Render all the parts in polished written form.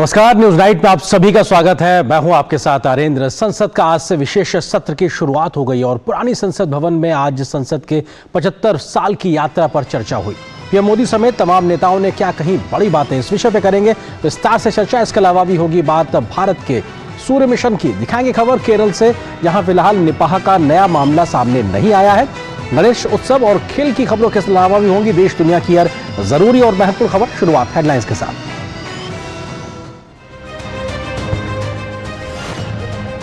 नमस्कार, news night में आप सभी का स्वागत है। मैं हूं आपके साथ आरेंद्र। संसद का आज से विशेष सत्र की शुरुआत हो गई और पुरानी संसद भवन में आज संसद के 75 साल की यात्रा पर चर्चा हुई। पीएम मोदी समेत तमाम नेताओं ने क्या कही बड़ी बातें, इस विषय पे करेंगे विस्तार से चर्चा। इसके अलावा भी होगी बात भारत के सूर्य मिशन की। दिखाएंगे खबर केरल से, जहां फिलहाल निपाह का नया मामला सामने नहीं आया है। गणेश उत्सव और खेल की खबरों के अलावा भी होंगी देश दुनिया की हर जरूरी और महत्वपूर्ण खबर। शुरुआत हेडलाइंस के साथ।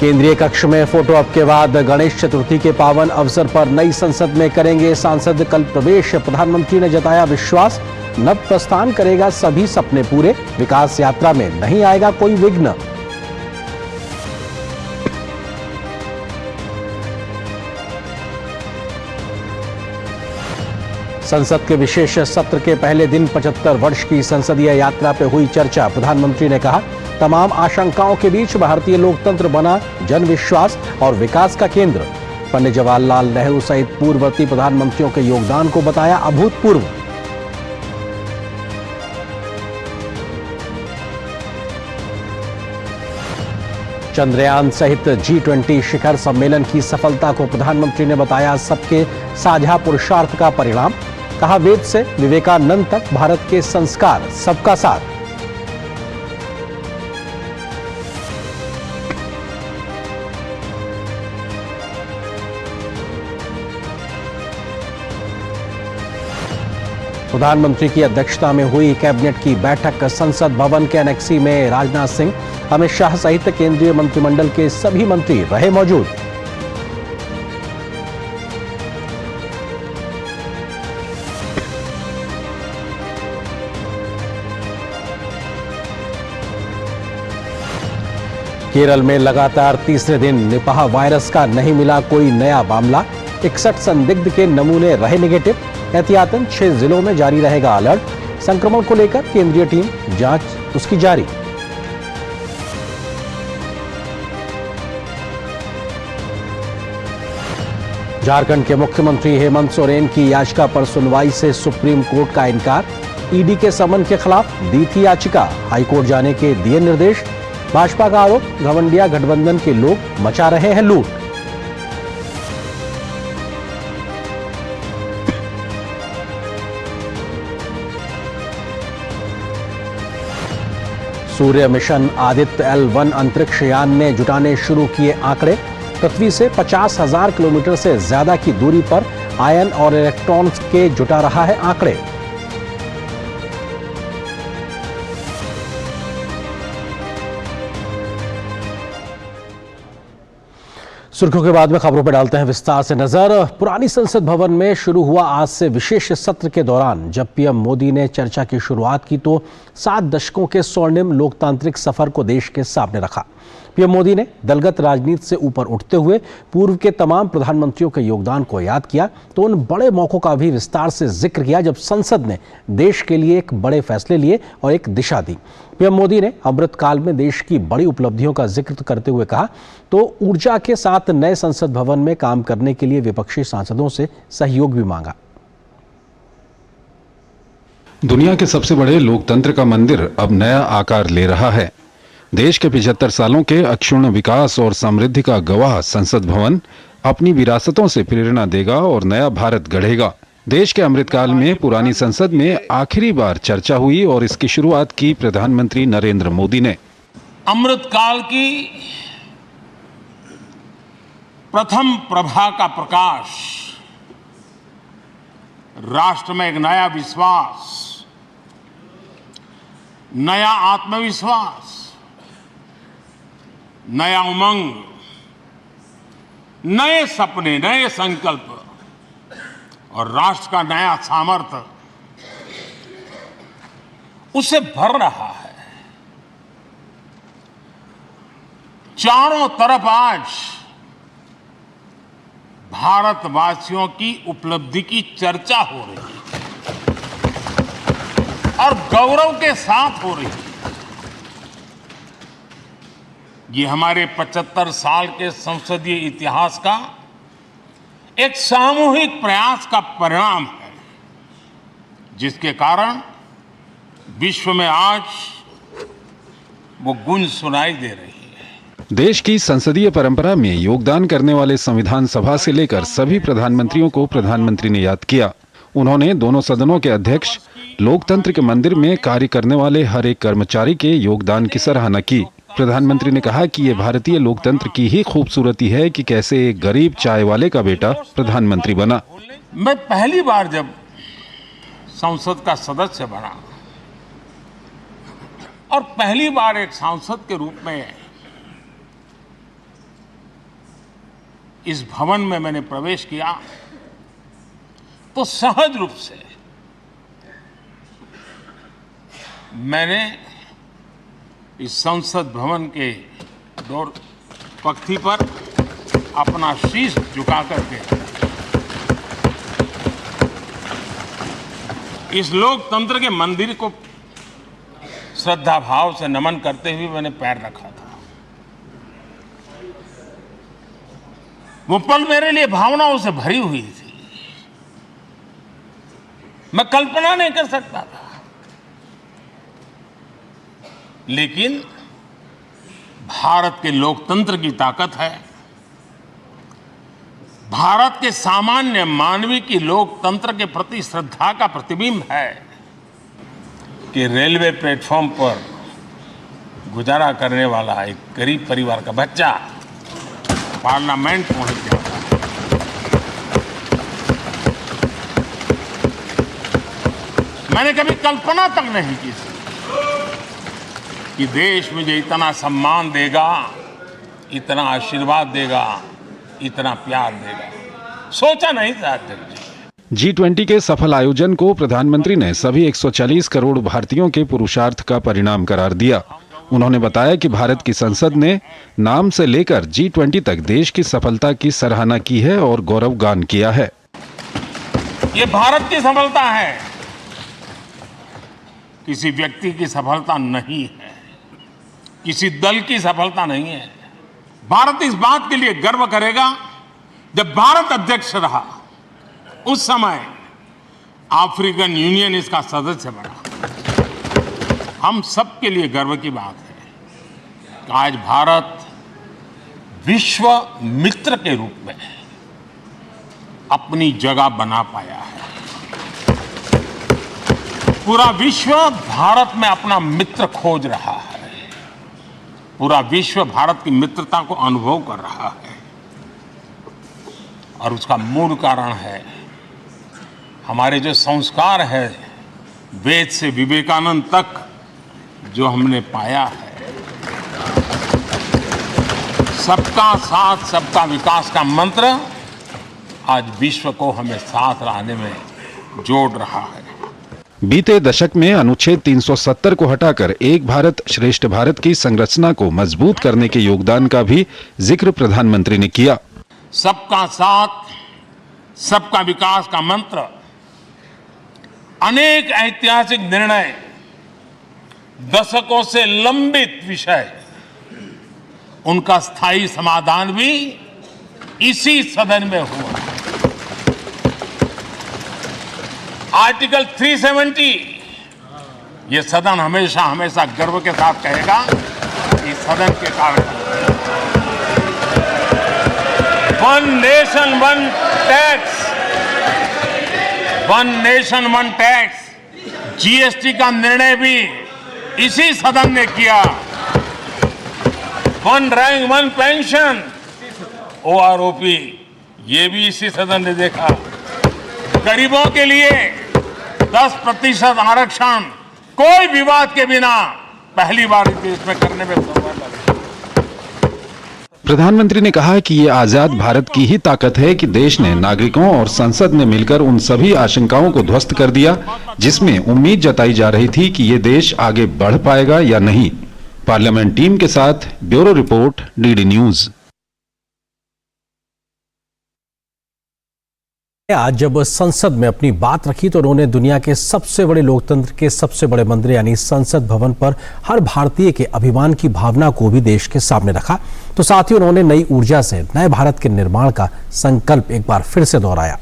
केंद्रीय कक्ष में फोटो ऑप के बाद गणेश चतुर्थी के पावन अवसर पर नई संसद में करेंगे सांसद कल प्रवेश। प्रधानमंत्री ने जताया विश्वास, नव प्रस्थान करेगा सभी सपने पूरे। विकास यात्रा में नहीं आएगा कोई विघ्न। संसद के विशेष सत्र के पहले दिन 75 वर्ष की संसदीय यात्रा पे हुई चर्चा। प्रधानमंत्री ने कहा तमाम आशंकाओं के बीच भारतीय लोकतंत्र बना जन विश्वास और विकास का केंद्र। पंडित जवाहरलाल नेहरू सहित पूर्ववर्ती प्रधानमंत्रियों के योगदान को बताया अभूतपूर्व। चंद्रयान सहित G20 शिखर सम्मेलन की सफलता को प्रधानमंत्री ने बताया सबके साझा पुरुषार्थ का परिणाम। कहा वेद से विवेकानंद तक भारत के संस्कार सबका साथ। प्रधानमंत्री की अध्यक्षता में हुई कैबिनेट की बैठक। संसद भवन के एनेक्सी में राजनाथ सिंह, अमित शाह सहित केंद्रीय मंत्रिमंडल के सभी मंत्री रहे मौजूद। केरल में लगातार तीसरे दिन निपाह वायरस का नहीं मिला कोई नया मामला। 61 संदिग्ध के नमूने रहे नेगेटिव। एहतियातन 6 जिलों में जारी रहेगा अलर्ट। संक्रमण को लेकर केंद्रीय टीम जांच उसकी जारी। झारखंड के मुख्यमंत्री हेमंत सोरेन की याचिका पर सुनवाई से सुप्रीम कोर्ट का इनकार। ईडी के समन के खिलाफ दी थी याचिका, हाईकोर्ट जाने के दिए निर्देश। भाजपा का आरोप घमंडिया गठबंधन के लोग मचा रहे हैं लूट। सूर्य मिशन आदित्य L1 अंतरिक्ष यान ने जुटाने शुरू किए आंकड़े। पृथ्वी से 50,000 किलोमीटर से ज्यादा की दूरी पर आयन और इलेक्ट्रॉन्स के जुटा रहा है आंकड़े। सुर्खियों के बाद में खबरों पर डालते हैं विस्तार से नजर। पुरानी संसद भवन में शुरू हुआ आज से विशेष सत्र के दौरान जब पीएम मोदी ने चर्चा की शुरुआत की तो 7 दशकों के स्वर्णिम लोकतांत्रिक सफर को देश के सामने रखा। पीएम मोदी ने दलगत राजनीति से ऊपर उठते हुए पूर्व के तमाम प्रधानमंत्रियों के योगदान को याद किया तो उन बड़े मौकों का भी विस्तार से जिक्र किया जब संसद ने देश के लिए एक बड़े फैसले लिए और एक दिशा दी। पीएम मोदी ने अमृत काल में देश की बड़ी उपलब्धियों का जिक्र करते हुए कहा तो ऊर्जा के साथ नए संसद भवन में काम करने के लिए विपक्षी सांसदों से सहयोग भी मांगा। दुनिया के सबसे बड़े लोकतंत्र का मंदिर अब नया आकार ले रहा है। देश के 75 सालों के अक्षुण्ण विकास और समृद्धि का गवाह संसद भवन अपनी विरासतों से प्रेरणा देगा और नया भारत गढ़ेगा। देश के अमृतकाल में पुरानी संसद में आखिरी बार चर्चा हुई और इसकी शुरुआत की प्रधानमंत्री नरेंद्र मोदी ने। अमृतकाल की प्रथम प्रभा का प्रकाश राष्ट्र में एक नया विश्वास, नया आत्मविश्वास, नया उमंग, नए सपने, नए संकल्प और राष्ट्र का नया सामर्थ्य उसे भर रहा है। चारों तरफ आज भारतवासियों की उपलब्धि की चर्चा हो रही है और गौरव के साथ हो रही है। ये हमारे 75 साल के संसदीय इतिहास का एक सामूहिक प्रयास का परिणाम है, जिसके कारण विश्व में आज वो गूंज सुनाई दे रही है। देश की संसदीय परंपरा में योगदान करने वाले संविधान सभा से लेकर सभी प्रधानमंत्रियों को प्रधानमंत्री ने याद किया। उन्होंने दोनों सदनों के अध्यक्ष, लोकतंत्र के मंदिर में कार्य करने वाले हर एक कर्मचारी के योगदान की सराहना की। प्रधानमंत्री ने कहा कि ये भारतीय लोकतंत्र की ही खूबसूरती है कि कैसे एक गरीब चाय वाले का बेटा प्रधानमंत्री बना। मैं पहली बार जब संसद का सदस्य बना और पहली बार एक सांसद के रूप में इस भवन में मैंने प्रवेश किया तो सहज रूप से मैंने इस संसद भवन के डोर पक्ति पर अपना शीश झुका करके इस लोकतंत्र के मंदिर को श्रद्धा भाव से नमन करते हुए मैंने पैर रखा था। वो पल मेरे लिए भावनाओं से भरी हुई थी। मैं कल्पना नहीं कर सकता था, लेकिन भारत के लोकतंत्र की ताकत है, भारत के सामान्य मानवी की लोकतंत्र के प्रति श्रद्धा का प्रतिबिंब है कि रेलवे प्लेटफॉर्म पर गुजारा करने वाला एक गरीब परिवार का बच्चा पार्लियामेंट पहुंच जाता है। मैंने कभी कल्पना तक नहीं की कि देश मुझे इतना सम्मान देगा, इतना आशीर्वाद देगा, इतना प्यार देगा। सोचा नहीं था अध्यक्ष जी। G20 के सफल आयोजन को प्रधानमंत्री ने सभी 140 करोड़ भारतीयों के पुरुषार्थ का परिणाम करार दिया। उन्होंने बताया कि भारत की संसद ने नाम से लेकर G20 तक देश की सफलता की सराहना की है और गौरवगान किया है। ये भारत की सफलता है, किसी व्यक्ति की सफलता नहीं है, किसी दल की सफलता नहीं है। भारत इस बात के लिए गर्व करेगा, जब भारत अध्यक्ष रहा उस समय अफ्रीकन यूनियन इसका सदस्य बना। हम सबके लिए गर्व की बात है कि आज भारत विश्व मित्र के रूप में अपनी जगह बना पाया है। पूरा विश्व भारत में अपना मित्र खोज रहा है, पूरा विश्व भारत की मित्रता को अनुभव कर रहा है, और उसका मूल कारण है हमारे जो संस्कार है, वेद से विवेकानंद तक जो हमने पाया है। सबका साथ सबका विकास का मंत्र आज विश्व को हमें साथ लाने में जोड़ रहा है। बीते दशक में अनुच्छेद 370 को हटाकर एक भारत श्रेष्ठ भारत की संरचना को मजबूत करने के योगदान का भी जिक्र प्रधानमंत्री ने किया। सबका साथ सबका विकास का मंत्र, अनेक ऐतिहासिक निर्णय, दशकों से लंबित विषय, उनका स्थायी समाधान भी इसी सदन में हुआ। आर्टिकल 370 ये सदन हमेशा हमेशा गर्व के साथ कहेगा कि सदन के कारण one nation one tax, one nation one tax, GST का निर्णय भी इसी सदन ने किया। One rank one pension, OROP, ये भी इसी सदन ने देखा। गरीबों के लिए 10% आरक्षण कोई विवाद के बिना पहली बार इस देश में करने में सफल रहे। प्रधानमंत्री ने कहा कि ये आजाद भारत की ही ताकत है कि देश ने नागरिकों और संसद ने मिलकर उन सभी आशंकाओं को ध्वस्त कर दिया जिसमें उम्मीद जताई जा रही थी कि ये देश आगे बढ़ पाएगा या नहीं। पार्लियामेंट टीम के साथ ब्यूरो रिपोर्ट, डीडी न्यूज। आज जब संसद में अपनी बात रखी तो उन्होंने दुनिया के सबसे बड़े लोकतंत्र के सबसे बड़े मंदिर यानी संसद भवन पर हर भारतीय के अभिमान की भावना को भी देश के सामने रखा। तो साथ ही उन्होंने नई ऊर्जा से नए भारत के निर्माण का संकल्प एक बार फिर से दोहराया।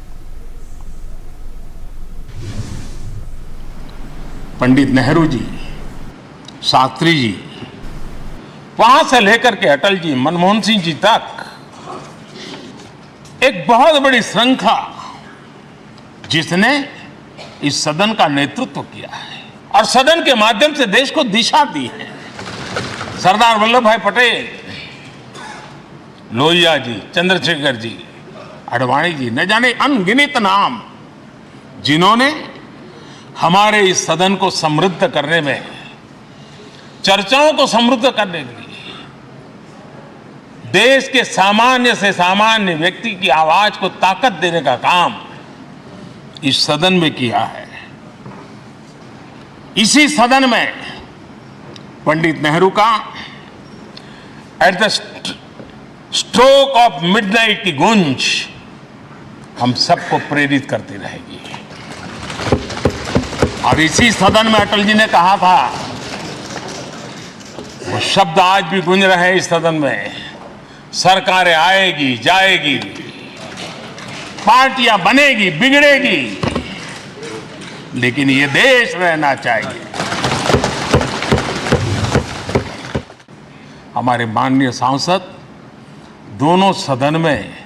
पंडित नेहरू जी, शास्त्री जी, वहां से लेकर के अटल जी, मनमोहन सिंह जी तक एक बहुत बड़ी श्रृंखला जिसने इस सदन का नेतृत्व किया है और सदन के माध्यम से देश को दिशा दी है। सरदार वल्लभ भाई पटेल, लोहिया जी, चंद्रशेखर जी, आडवाणी जी, न जाने अनगिनत नाम, जिन्होंने हमारे इस सदन को समृद्ध करने में, चर्चाओं को समृद्ध करने के लिए, देश के सामान्य से सामान्य व्यक्ति की आवाज को ताकत देने का काम इस सदन में किया है। इसी सदन में पंडित नेहरू का at the stroke of midnight की गूंज हम सबको प्रेरित करती रहेगी। और इसी सदन में अटल जी ने कहा था, वो शब्द आज भी गूंज रहे हैं इस सदन में, सरकारें आएगी जाएगी, पार्टियां बनेगी बिगड़ेगी, लेकिन ये देश रहना चाहिए। हमारे माननीय सांसद दोनों सदन में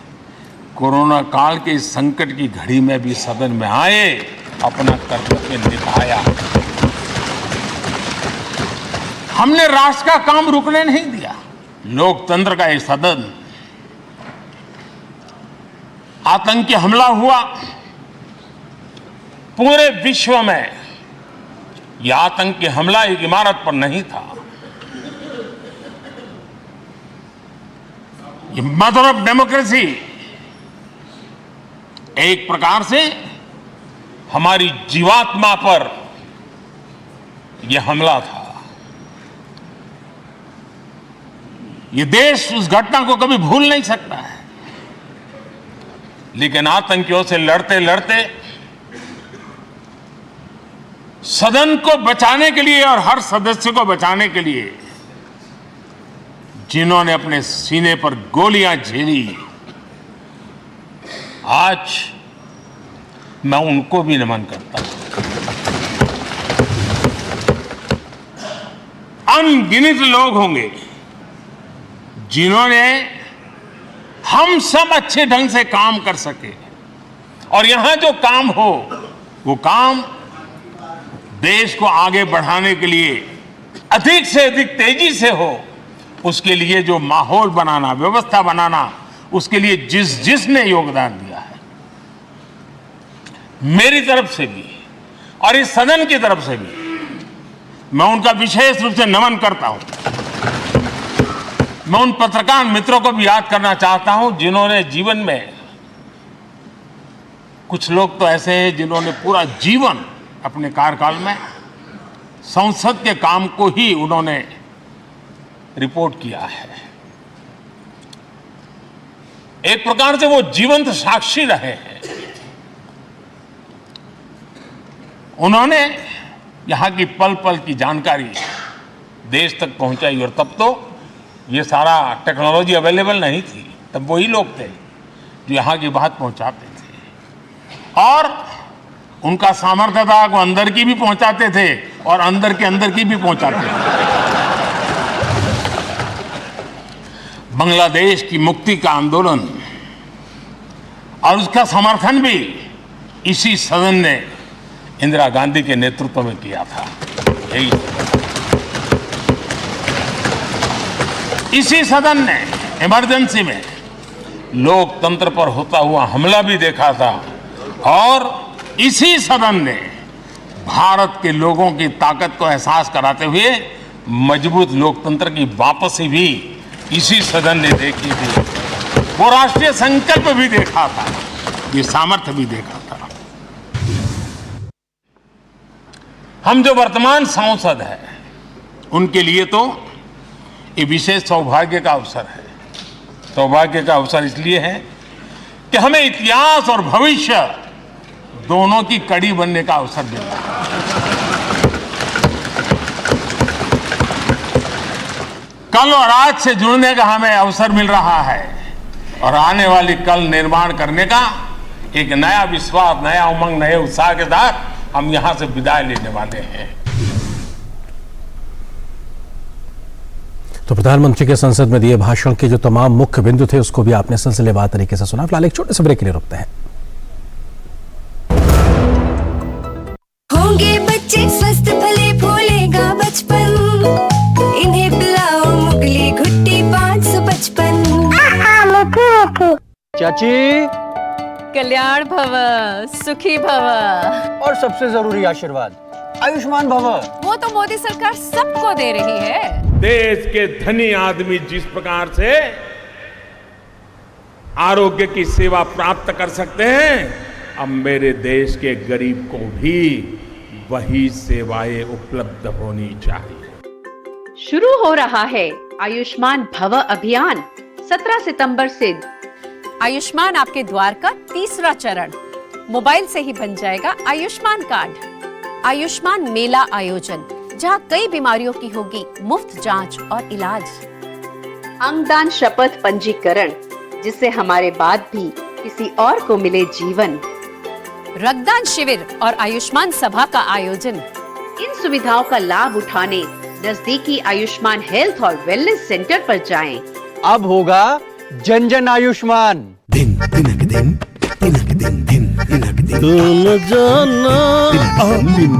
कोरोना काल के इस संकट की घड़ी में भी सदन में आए, अपना कर्तव्य निभाया। हमने राष्ट्र का काम रुकने नहीं दिया। लोकतंत्र का ये सदन, आतंकी हमला हुआ, पूरे विश्व में यह आतंकी हमला एक इमारत पर नहीं था, ये मदर ऑफ डेमोक्रेसी एक प्रकार से हमारी जीवात्मा पर यह हमला था। ये देश उस घटना को कभी भूल नहीं सकता है, लेकिन आतंकियों से लड़ते लड़ते सदन को बचाने के लिए और हर सदस्य को बचाने के लिए जिन्होंने अपने सीने पर गोलियां झेली, आज मैं उनको भी नमन करता हूं। अनगिनत लोग होंगे जिन्होंने हम सब अच्छे ढंग से काम कर सके, और यहां जो काम हो वो काम देश को आगे बढ़ाने के लिए अधिक से अधिक तेजी से हो, उसके लिए जो माहौल बनाना, व्यवस्था बनाना, उसके लिए जिसने योगदान दिया है, मेरी तरफ से भी और इस सदन की तरफ से भी मैं उनका विशेष रूप से नमन करता हूं। मैं उन पत्रकार मित्रों को भी याद करना चाहता हूं जिन्होंने जीवन में, कुछ लोग तो ऐसे हैं जिन्होंने पूरा जीवन अपने कार्यकाल में संसद के काम को ही उन्होंने रिपोर्ट किया है। एक प्रकार से वो जीवंत साक्षी रहे हैं। उन्होंने यहां की पल पल की जानकारी देश तक पहुंचाई, और तब तो ये सारा टेक्नोलॉजी अवेलेबल नहीं थी, तब वही लोग थे जो यहां की बात पहुंचाते थे, और उनका सामर्थ्य था वो अंदर की भी पहुंचाते थे और अंदर की भी पहुंचाते थे। बांग्लादेश की मुक्ति का आंदोलन और उसका समर्थन भी इसी सदन ने इंदिरा गांधी के नेतृत्व में किया था। यही इसी सदन ने इमरजेंसी में लोकतंत्र पर होता हुआ हमला भी देखा था, और इसी सदन ने भारत के लोगों की ताकत को एहसास कराते हुए मजबूत लोकतंत्र की वापसी भी इसी सदन ने देखी थी। वो राष्ट्रीय संकल्प भी देखा था, ये सामर्थ्य भी देखा था। हम जो वर्तमान सांसद हैं, उनके लिए तो ये विशेष सौभाग्य का अवसर है। सौभाग्य का अवसर इसलिए है कि हमें इतिहास और भविष्य दोनों की कड़ी बनने का अवसर मिला है। कल और आज से जुड़ने का हमें अवसर मिल रहा है, और आने वाली कल निर्माण करने का एक नया विश्वास, नया उमंग, नए उत्साह के साथ हम यहां से विदाई लेने वाले हैं। तो प्रधानमंत्री के संसद में दिए भाषण के जो तमाम मुख्य बिंदु थे उसको भी आपने सिलसिलेवार तरीके से सुना। फिलहाल एक छोटे से ब्रेक के लिए रुकते हैं। होंगे बच्चे स्वस्थ भले फूलेगा बचपन, इन्हें पिलाओ मुगली घुट्टी 555। चाची, कल्याण भव, सुखी भव और सबसे जरूरी आशीर्वाद आयुष्मान भव। वो तो मोदी सरकार सबको दे रही है। देश के धनी आदमी जिस प्रकार से आरोग्य की सेवा प्राप्त कर सकते हैं, अब मेरे देश के गरीब को भी वही सेवाएं उपलब्ध होनी चाहिए। शुरू हो रहा है आयुष्मान भव अभियान 17 सितंबर से। आयुष्मान आपके द्वार का तीसरा चरण। मोबाइल से ही बन जाएगा आयुष्मान कार्ड। आयुष्मान मेला आयोजन, जहां कई बीमारियों की होगी मुफ्त जांच और इलाज। अंगदान शपथ पंजीकरण, जिससे हमारे बाद भी किसी और को मिले जीवन। रक्तदान शिविर और आयुष्मान सभा का आयोजन। इन सुविधाओं का लाभ उठाने नजदीकी आयुष्मान हेल्थ और वेलनेस सेंटर पर जाएं। अब होगा जन जन आयुष्मान। दिन तिनक दिन तिनक दिन दिन तिनक दिन तुम जाना दिन।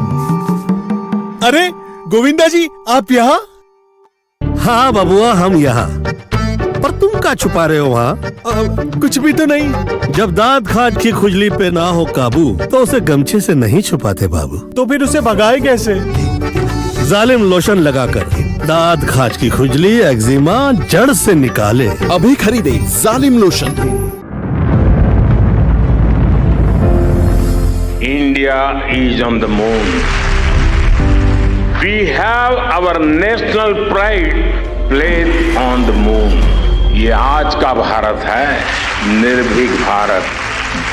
अरे गोविंदा जी, आप यहाँ? हाँ बबुआ, हम यहाँ। पर तुम क्या छुपा रहे हो वहाँ? कुछ भी तो नहीं। जब दांत खाज की खुजली पे ना हो काबू तो उसे गमछे से नहीं छुपाते बाबू। तो फिर उसे भगाए कैसे? जालिम लोशन लगाकर दांत खाज की खुजली एक्जिमा जड़ से निकाले। अभी खरीदे जालिम lotion. India is on the moon. We have our national pride placed on the moon. ये आज का भारत है, निर्भीक भारत,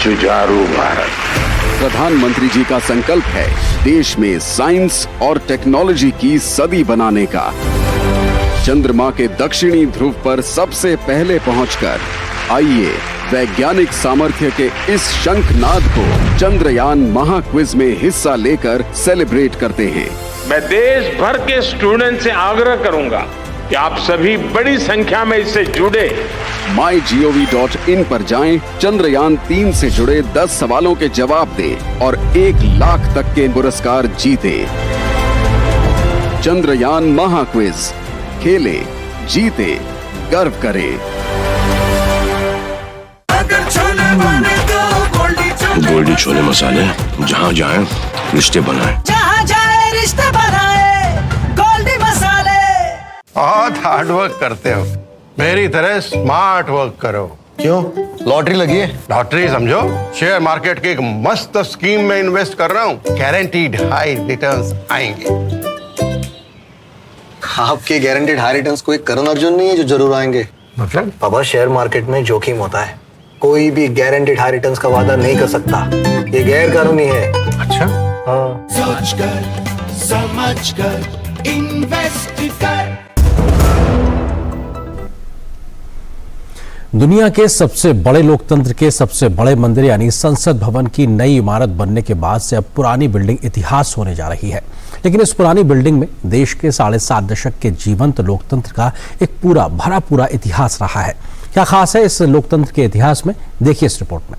जुझारू भारत। प्रधानमंत्री जी का संकल्प है देश में साइंस और टेक्नोलॉजी की सदी बनाने का। चंद्रमा के दक्षिणी ध्रुव पर सबसे पहले पहुंचकर आइए वैज्ञानिक सामर्थ्य के इस शंखनाद को चंद्रयान महाक्विज में हिस्सा लेकर सेलिब्रेट करते हैं। मैं देश भर के स्टूडेंट से आग्रह करूंगा कि आप सभी बड़ी संख्या में इससे जुड़े। mygov.in पर जाएं, चंद्रयान 3 से जुड़े 10 सवालों के जवाब दें और 1 लाख तक के पुरस्कार जीते। चंद्रयान महाक्विज, खेले, जीते, गर्व करें। गोल्डी छोले मसाले, जहाँ जाए रिश्ते बनाए, जहाँ जाए रिश्ते बनाए, गोल्डी मसाले। बहुत हार्ड वर्क करते हो, मेरी तरह स्मार्ट वर्क करो। क्यों? लॉटरी लगी है? लॉटरी समझो, शेयर मार्केट की एक मस्त स्कीम में इन्वेस्ट कर रहा हूँ, गारंटीड हाई रिटर्न्स आएंगे। आपके गारंटीड हाई रिटर्न्स कोई करण अर्जुन नहीं है जो जरूर आएंगे? मतलब? बाबा, शेयर मार्केट में जोखिम होता है, कोई भी गारंटीड हाई रिटर्न्स का वादा नहीं कर सकता, ये गैर कानूनी है। अच्छा? हाँ। सोच कर समझ कर इन्वेस्ट कर। दुनिया के सबसे बड़े लोकतंत्र के सबसे बड़े मंदिर यानी संसद भवन की नई इमारत बनने के बाद से अब पुरानी बिल्डिंग इतिहास होने जा रही है। लेकिन इस पुरानी बिल्डिंग में देश के 7.5 दशक के जीवंत लोकतंत्र का एक पूरा भरा पूरा इतिहास रहा है। क्या खास है इस लोकतंत्र के इतिहास में, देखिए इस रिपोर्ट में।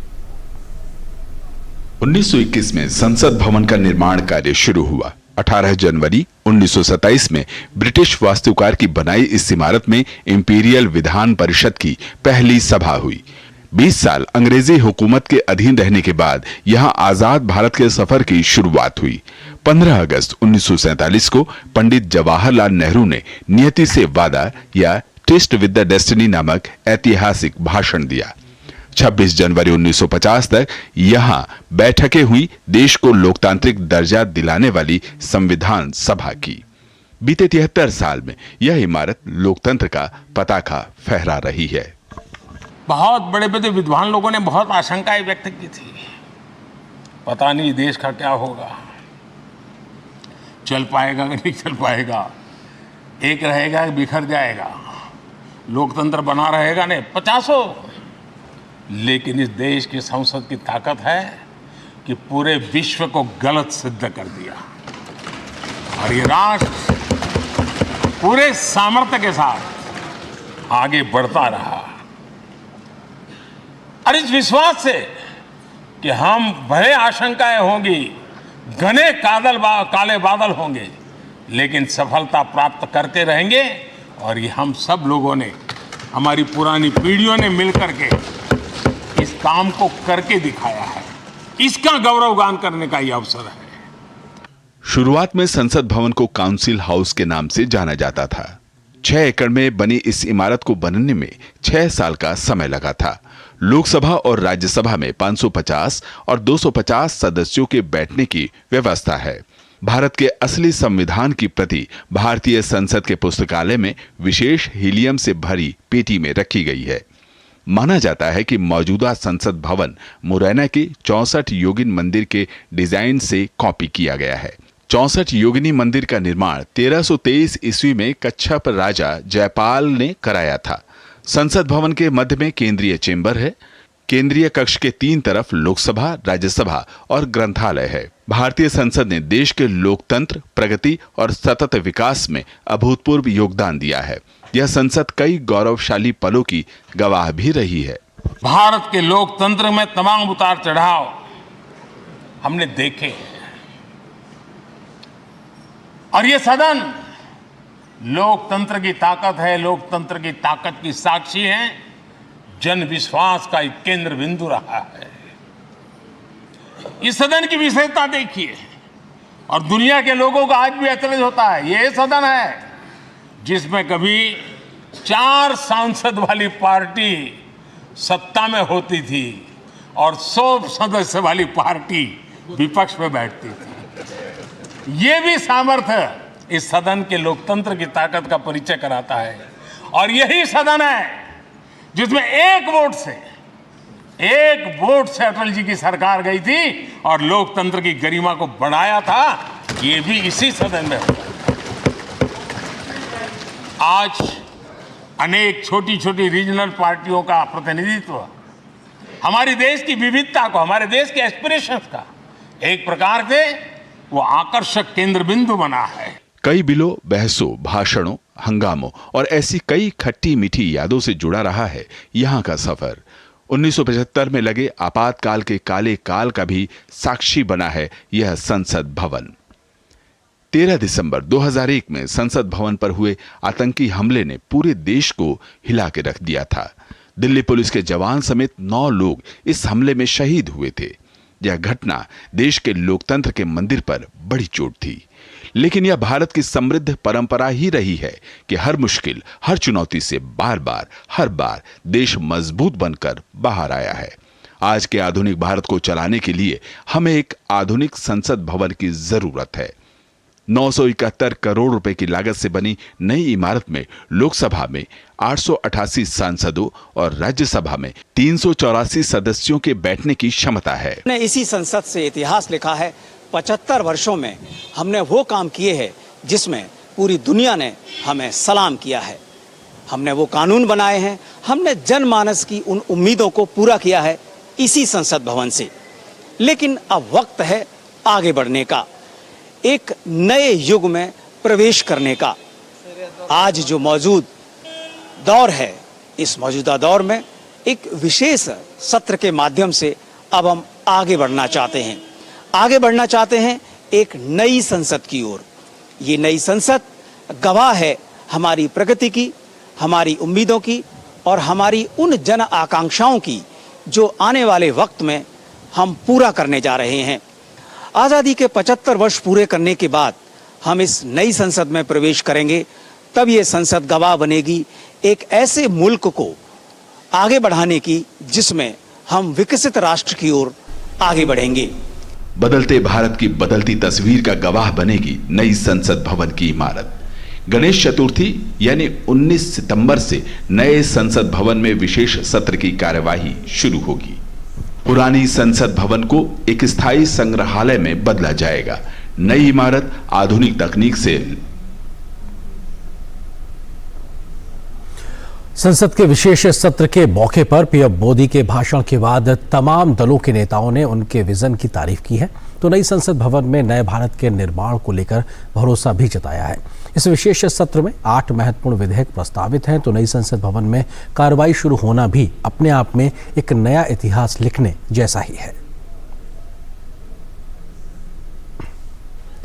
1921 में संसद भवन का निर्माण कार्य शुरू हुआ। 18 जनवरी 1927 में ब्रिटिश वास्तुकार की बनाई इस इमारत में इंपीरियल विधान परिषद की पहली सभा हुई। 20 साल अंग्रेजी हुकूमत के अधीन रहने के बाद यहां आजाद भारत के सफर की शुरुआत हुई। 15 अगस्त 1947 को पंडित जवाहरलाल नेहरू ने नियति से वादा या ट्विस्ट विद द डेस्टिनी नामक ऐतिहासिक भाषण दिया। 26 जनवरी 1950 तक यहां बैठकें हुई देश को लोकतांत्रिक दर्जा दिलाने वाली संविधान सभा की। बीते 73 साल में यह इमारत लोकतंत्र का पताका फहरा रही है। बहुत बड़े बड़े विद्वान लोगों ने बहुत आशंकाएं व्यक्त की थी, पता नहीं देश का क्या होगा, चल पाएगा कि नहीं चल पाएगा, एक रहेगा कि बिखर जाएगा, लोकतंत्र बना रहेगा नहीं, 50। लेकिन इस देश की संसद की ताकत है कि पूरे विश्व को गलत सिद्ध कर दिया और ये राष्ट्र पूरे सामर्थ्य के साथ आगे बढ़ता रहा। और इस विश्वास से कि हम भले आशंकाएं होंगी, घने काले बादल होंगे, लेकिन सफलता प्राप्त करते रहेंगे। और ये हम सब लोगों ने, हमारी पुरानी पीढ़ियों ने मिलकर के इस काम को करके दिखाया है। इसका गौरवगान करने का ये अवसर है। शुरुआत में संसद भवन को काउंसिल हाउस के नाम से जाना जाता था। 6 एकड़ में बनी इस इमारत को बनने में 6 साल का समय लगा था। लोकसभा और राज्यसभा में 550 और 250 सदस्यों के बैठने की व्यवस्था है। भारत के असली संविधान की प्रति भारतीय संसद के पुस्तकालय में विशेष हीलियम से भरी पेटी में रखी गई है। माना जाता है कि मौजूदा संसद भवन मुरैना के 64 योगिनी मंदिर के डिजाइन से कॉपी किया गया है। 64 योगिनी मंदिर का निर्माण 1323 ईस्वी में कच्छप राजा जयपाल ने कराया था। संसद भवन के मध्य में केंद्रीय चेंबर है। केंद्रीय कक्ष के 3 तरफ लोकसभा, राज्यसभा और ग्रंथालय है। भारतीय संसद ने देश के लोकतंत्र, प्रगति और सतत विकास में अभूतपूर्व योगदान दिया है। यह संसद कई गौरवशाली पलों की गवाह भी रही है। भारत के लोकतंत्र में तमाम उतार चढ़ाव हमने देखे हैं। और ये सदन लोकतंत्र की ताकत है, लोकतंत्र की ताकत की साक्षी है, जन विश्वास का एक केंद्र बिंदु रहा है। इस सदन की विशेषता देखिए, और दुनिया के लोगों का आज भी ऐतराज होता है। ये सदन है जिसमें कभी 4 सांसद वाली पार्टी सत्ता में होती थी और 100 सदस्य वाली पार्टी विपक्ष में बैठती थी। ये भी सामर्थ्य इस सदन के लोकतंत्र की ताकत का परिचय कराता है। और यही सदन है जिसमें एक वोट से अटल जी की सरकार गई थी और लोकतंत्र की गरिमा को बढ़ाया था। ये भी इसी सदन में हुआ। आज अनेक छोटी छोटी रीजनल पार्टियों का प्रतिनिधित्व हमारे देश की विविधता को, हमारे देश के एस्पिरेशंस का एक प्रकार से वो आकर्षक केंद्र बिंदु बना है। कई बिलों, बहसों, भाषणों, हंगामों और ऐसी कई खट्टी मीठी यादों से जुड़ा रहा है यहाँ का सफर। 1975 में लगे आपातकाल के काले काल का भी साक्षी बना है यह संसद भवन। 13 दिसंबर 2001 में संसद भवन पर हुए आतंकी हमले ने पूरे देश को हिला के रख दिया था। दिल्ली पुलिस के जवान समेत 9 लोग इस हमले में शहीद हुए थे। यह घटना देश के लोकतंत्र के मंदिर पर बड़ी चोट थी। लेकिन यह भारत की समृद्ध परंपरा ही रही है कि हर मुश्किल, हर चुनौती से हर बार देश मजबूत बनकर बाहर आया है। आज के आधुनिक भारत को चलाने के लिए हमें एक आधुनिक संसद भवन की जरूरत है। 971 करोड़ रुपए की लागत से बनी नई इमारत में लोकसभा में 888 सांसदों और राज्यसभा में 384 सदस्यों के बैठने की क्षमता है। इसी संसद से इतिहास लिखा है। 75 वर्षों में हमने वो काम किए हैं जिसमें पूरी दुनिया ने हमें सलाम किया है। हमने वो कानून बनाए हैं, हमने जनमानस की उन उम्मीदों को पूरा किया है इसी संसद भवन से। लेकिन अब वक्त है आगे बढ़ने का, एक नए युग में प्रवेश करने का। आज जो मौजूद दौर है, इस मौजूदा दौर में एक विशेष सत्र के माध्यम से अब हम आगे बढ़ना चाहते हैं एक नई संसद की ओर। ये नई संसद गवाह है हमारी प्रगति की, हमारी उम्मीदों की और हमारी उन जन आकांक्षाओं की जो आने वाले वक्त में हम पूरा करने जा रहे हैं। आज़ादी के 75 वर्ष पूरे करने के बाद हम इस नई संसद में प्रवेश करेंगे, तब ये संसद गवाह बनेगी एक ऐसे मुल्क को आगे बढ़ाने की जिसमें हम विकसित राष्ट्र की ओर आगे बढ़ेंगे। बदलते भारत की बदलती तस्वीर का गवाह बनेगी नई संसद भवन की इमारत। गणेश चतुर्थी यानी 19 सितंबर से नए संसद भवन में विशेष सत्र की कार्यवाही शुरू होगी। पुरानी संसद भवन को एक स्थायी संग्रहालय में बदला जाएगा। नई इमारत आधुनिक तकनीक से संसद के विशेष सत्र के मौके पर पीएम मोदी के भाषण के बाद तमाम दलों के नेताओं ने उनके विजन की तारीफ की है तो नई संसद भवन में नए भारत के निर्माण को लेकर भरोसा भी जताया है। इस विशेष सत्र में 8 महत्वपूर्ण विधेयक प्रस्तावित हैं तो नई संसद भवन में कार्रवाई शुरू होना भी अपने आप में एक नया इतिहास लिखने जैसा ही है।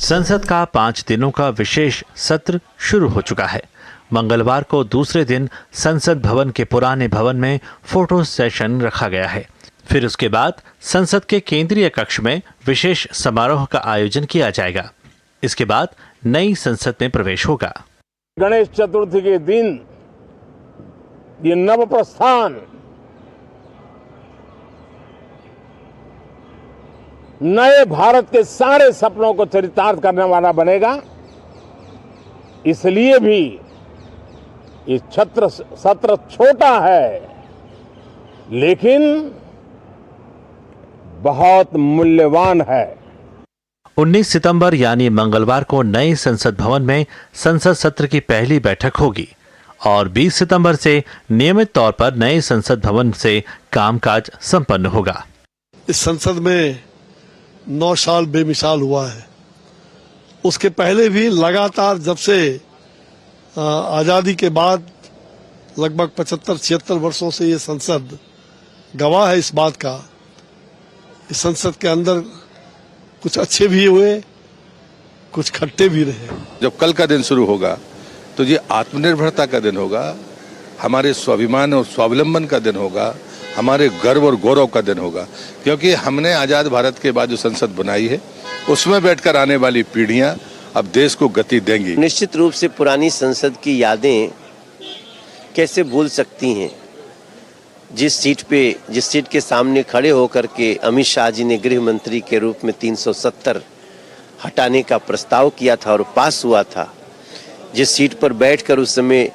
संसद का 5 दिनों का विशेष सत्र शुरू हो चुका है। मंगलवार को दूसरे दिन संसद भवन के पुराने भवन में फोटो सेशन रखा गया है। फिर उसके बाद संसद के केंद्रीय कक्ष में विशेष समारोह का आयोजन किया जाएगा। इसके बाद नई संसद में प्रवेश होगा। गणेश चतुर्थी के दिन ये नव प्रस्थान नए भारत के सारे सपनों को चरितार्थ करने वाला बनेगा। इसलिए भी ये सत्र छोटा है लेकिन बहुत मूल्यवान है। 19 सितंबर यानी मंगलवार को नए संसद भवन में संसद सत्र की पहली बैठक होगी और 20 सितंबर से नियमित तौर पर नए संसद भवन से कामकाज संपन्न होगा। इस संसद में 9 साल बेमिसाल हुआ है। उसके पहले भी लगातार जब से आजादी के बाद लगभग 75-76 वर्षों से ये संसद गवाह है इस बात का। इस संसद के अंदर कुछ अच्छे भी हुए, कुछ खट्टे भी रहे। जब कल का दिन शुरू होगा तो ये आत्मनिर्भरता का दिन होगा, हमारे स्वाभिमान और स्वावलंबन का दिन होगा, हमारे गर्व और गौरव का दिन होगा, क्योंकि हमने आजाद भारत के बाद जो संसद बनाई है उसमें बैठकर आने वाली पीढ़ियां अब देश को गति देंगी। निश्चित रूप से पुरानी संसद की यादें कैसे भूल सकती हैं। जिस सीट के सामने खड़े होकर के अमित शाह जी ने गृह मंत्री के रूप में 370 हटाने का प्रस्ताव किया था और पास हुआ था, जिस सीट पर बैठकर उस समय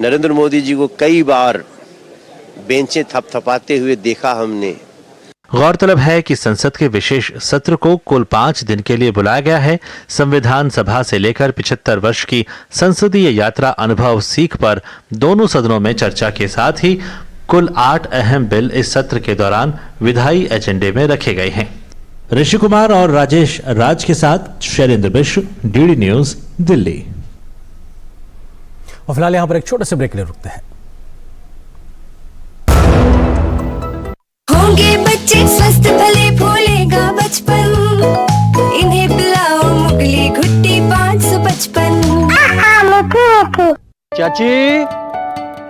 नरेंद्र मोदी जी को कई बार बेंचें थपथपाते हुए देखा हमने। गौरतलब है कि संसद के विशेष सत्र को कुल 5 दिन के लिए बुलाया गया है। संविधान सभा से लेकर 75 वर्ष की संसदीय यात्रा अनुभव सीख पर दोनों सदनों में चर्चा के साथ ही कुल 8 अहम बिल इस सत्र के दौरान विधायी एजेंडे में रखे गए हैं। ऋषि कुमार और राजेश राज के साथ शैलेंद्र मिश्र, डीडी न्यूज, दिल्ली। और फिलहाल यहाँ पर एक छोटे से ब्रेक ले रुकते हैं। होंगे बच्चे स्वस्थ भले फूलेगा बचपन, इन्हें पिलाओ मुगली घुट्टी 555। चाची,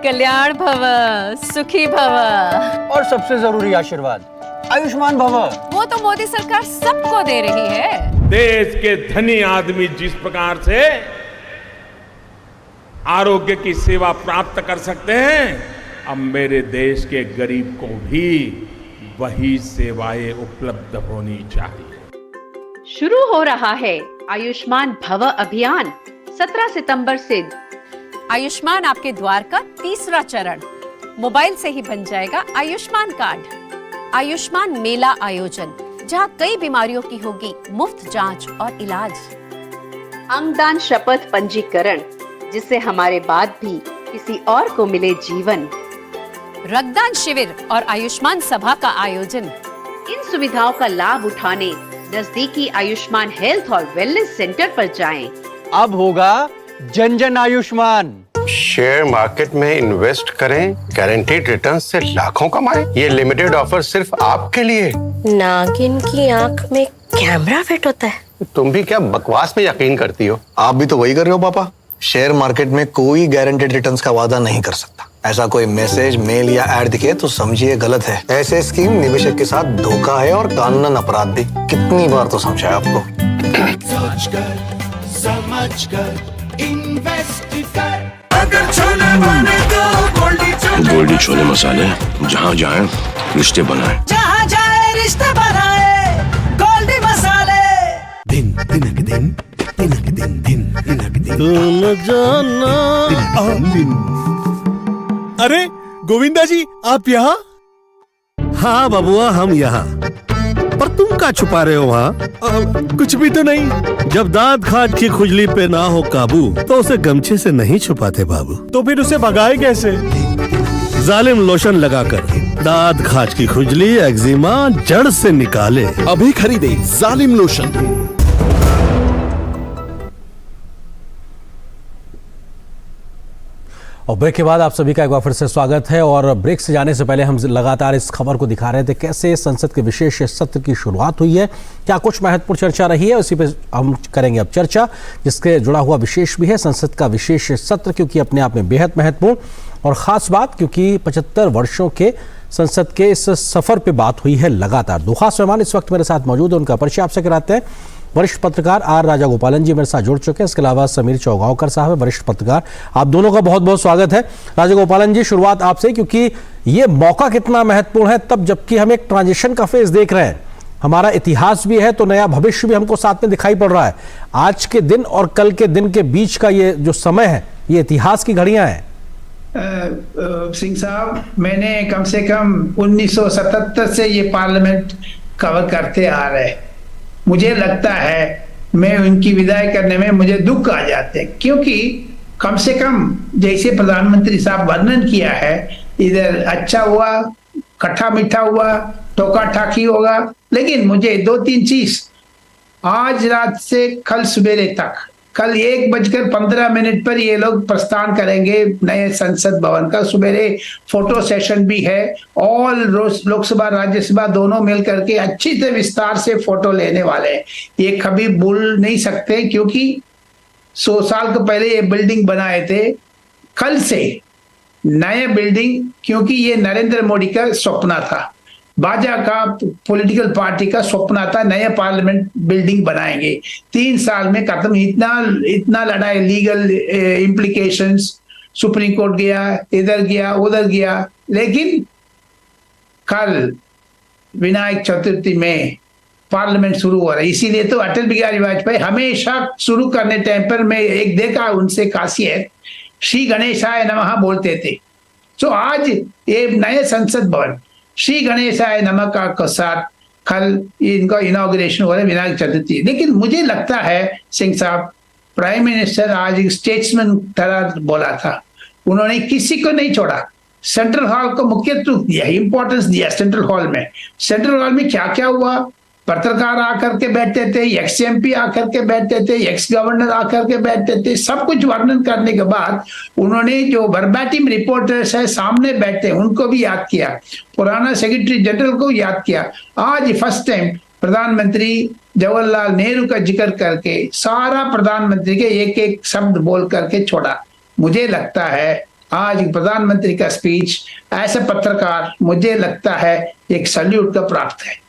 कल्याण भव, सुखी भव और सबसे जरूरी आशीर्वाद आयुष्मान भव। वो तो मोदी सरकार सबको दे रही है। देश के धनी आदमी जिस प्रकार से आरोग्य की सेवा प्राप्त कर सकते हैं, अब मेरे देश के गरीब को भी वही सेवाएं उपलब्ध होनी चाहिए। शुरू हो रहा है आयुष्मान भव अभियान 17 सितंबर से। आयुष्मान आपके द्वार का तीसरा चरण। मोबाइल से ही बन जाएगा आयुष्मान कार्ड। आयुष्मान मेला आयोजन, जहां कई बीमारियों की होगी मुफ्त जांच और इलाज। अंगदान शपथ पंजीकरण, जिससे हमारे बाद भी किसी और को मिले जीवन। रक्तदान शिविर और आयुष्मान सभा का आयोजन। इन सुविधाओं का लाभ उठाने नजदीकी आयुष्मान हेल्थ और वेलनेस सेंटर पर जाएं। अब होगा जन जन आयुष्मान। शेयर मार्केट में इन्वेस्ट करें, गारंटीड रिटर्न से लाखों कमाएं। ये लिमिटेड ऑफर सिर्फ आपके लिए। नागिन की आंख में कैमरा फिट होता है। तुम भी क्या बकवास में यकीन करती हो? आप भी तो वही कर रहे हो पापा। शेयर मार्केट में कोई गारंटेड रिटर्न्स का वादा नहीं कर सकता। ऐसा कोई मैसेज, मेल या एड दिखे तो समझिए गलत है। ऐसे स्कीम निवेशक के साथ धोखा है और कानूनन अपराध भी। कितनी बार तो समझाया आपको। समझकर इन्वेस्ट कर। अगर छोले बने तो गोल्डी छोले मसाले, जहाँ जाए रिश्ते बनाए, जहाँ जाए रिश्ते बनाए, गोल्डी मसाले। दिन तिनक दिन, तिनक दिन, दिन तिनक दिन, तुम जाना दिन। अरे गोविंदा जी, आप यहाँ? हाँ बबुआ, हम यहाँ। पर तुम क्या छुपा रहे हो वहाँ? कुछ भी तो नहीं। जब दांत खाट की खुजली पे ना हो काबू तो उसे गमछे से नहीं छुपाते बाबू। तो फिर उसे भगाए कैसे? जालिम लोशन लगाकर दांत खाज की खुजली एक्जिमा जड़ से निकाले। अभी खरीदे जालिम लोशन। और ब्रेक के बाद आप सभी का एक बार फिर से स्वागत है। और ब्रेक से जाने से पहले हम लगातार इस खबर को दिखा रहे थे कैसे संसद के विशेष सत्र की शुरुआत हुई है, क्या कुछ महत्वपूर्ण चर्चा रही है, उसी पे हम करेंगे अब चर्चा, जिसके जुड़ा हुआ विशेष भी है संसद का विशेष सत्र, क्योंकि अपने आप में बेहद महत्वपूर्ण और ख़ास बात, क्योंकि 75 वर्षों के संसद के इस सफ़र पर बात हुई है लगातार। दो खास मेहमान इस वक्त मेरे साथ मौजूद है, उनका परिचय आपसे कराते हैं। वरिष्ठ पत्रकार आर राजागोपालन जी मेरे साथ जुड़ चुके हैं, इसके अलावा समीर चौगांवकर साहब है, वरिष्ठ पत्रकार। आप दोनों का बहुत बहुत स्वागत है। राजागोपालन जी, शुरुआत आपसे, क्योंकि ये मौका कितना महत्वपूर्ण है तब जबकि हम एक ट्रांजिशन का फेज देख रहे हैं, हमारा इतिहास भी है तो नया भविष्य भी हमको साथ में दिखाई पड़ रहा है। आज के दिन और कल के दिन के बीच का ये जो समय है, ये इतिहास की घड़ियां हैं। सिंह साहब, मैंने कम से कम 1977 से ये पार्लियामेंट कवर करते आ रहे हैं। मुझे लगता है मैं उनकी विदाई करने में मुझे दुख आ जाते हैं, क्योंकि कम से कम जैसे प्रधानमंत्री साहब वर्णन किया है, इधर अच्छा हुआ, खट्टा मीठा हुआ, टोका टाकी होगा, लेकिन मुझे 2-3 चीज आज रात से कल सवेरे तक, कल 1:15 पर ये लोग प्रस्थान करेंगे नए संसद भवन का। सवेरे फोटो सेशन भी है, ऑल लोकसभा राज्यसभा दोनों मिल करके अच्छी तरह विस्तार से फोटो लेने वाले हैं। ये कभी भूल नहीं सकते, क्योंकि 100 साल के पहले ये बिल्डिंग बनाए थे। कल से नया बिल्डिंग, क्योंकि ये नरेंद्र मोदी का सपना था, भाजपा का पॉलिटिकल पार्टी का सपना था, नया पार्लियामेंट बिल्डिंग बनाएंगे 3 साल में खत्म। इतना लड़ाई, लीगल इम्प्लीकेशंस, सुप्रीम कोर्ट गया, इधर गया उधर गया, लेकिन कल विनायक चतुर्थी में पार्लियामेंट शुरू हो रहा है। इसीलिए तो अटल बिहारी वाजपेयी हमेशा शुरू करने टाइम पर मैं एक देखा उनसे खासियत, श्री गणेशाय नमः बोलते थे। तो आज ये नए संसद भवन श्री गणेशाय नमः का साथ कल इनका इनॉग्रेशन हो रहा है, विनायक चतुर्थी। लेकिन मुझे लगता है सिंह साहब, प्राइम मिनिस्टर आज एक स्टेट्समैन तरह बोला था, उन्होंने किसी को नहीं छोड़ा, सेंट्रल हॉल को मुख्यत्व दिया, इंपॉर्टेंस दिया सेंट्रल हॉल में। सेंट्रल हॉल में क्या क्या हुआ, पत्रकार आकर के बैठते थे, एक्स एमपी आकर के बैठते थे, एक्स गवर्नर आकर के बैठते थे, सब कुछ वर्णन करने के बाद उन्होंने जो वर्बैटिम रिपोर्टर्स है सामने बैठते उनको भी याद किया, पुराना सेक्रेटरी जनरल को याद किया। आज फर्स्ट टाइम प्रधानमंत्री जवाहरलाल नेहरू का जिक्र करके सारा प्रधानमंत्री के एक एक शब्द बोल करके छोड़ा। मुझे लगता है आज प्रधानमंत्री का स्पीच ऐसे पत्रकार, मुझे लगता है एक सल्यूट का प्राप्त है।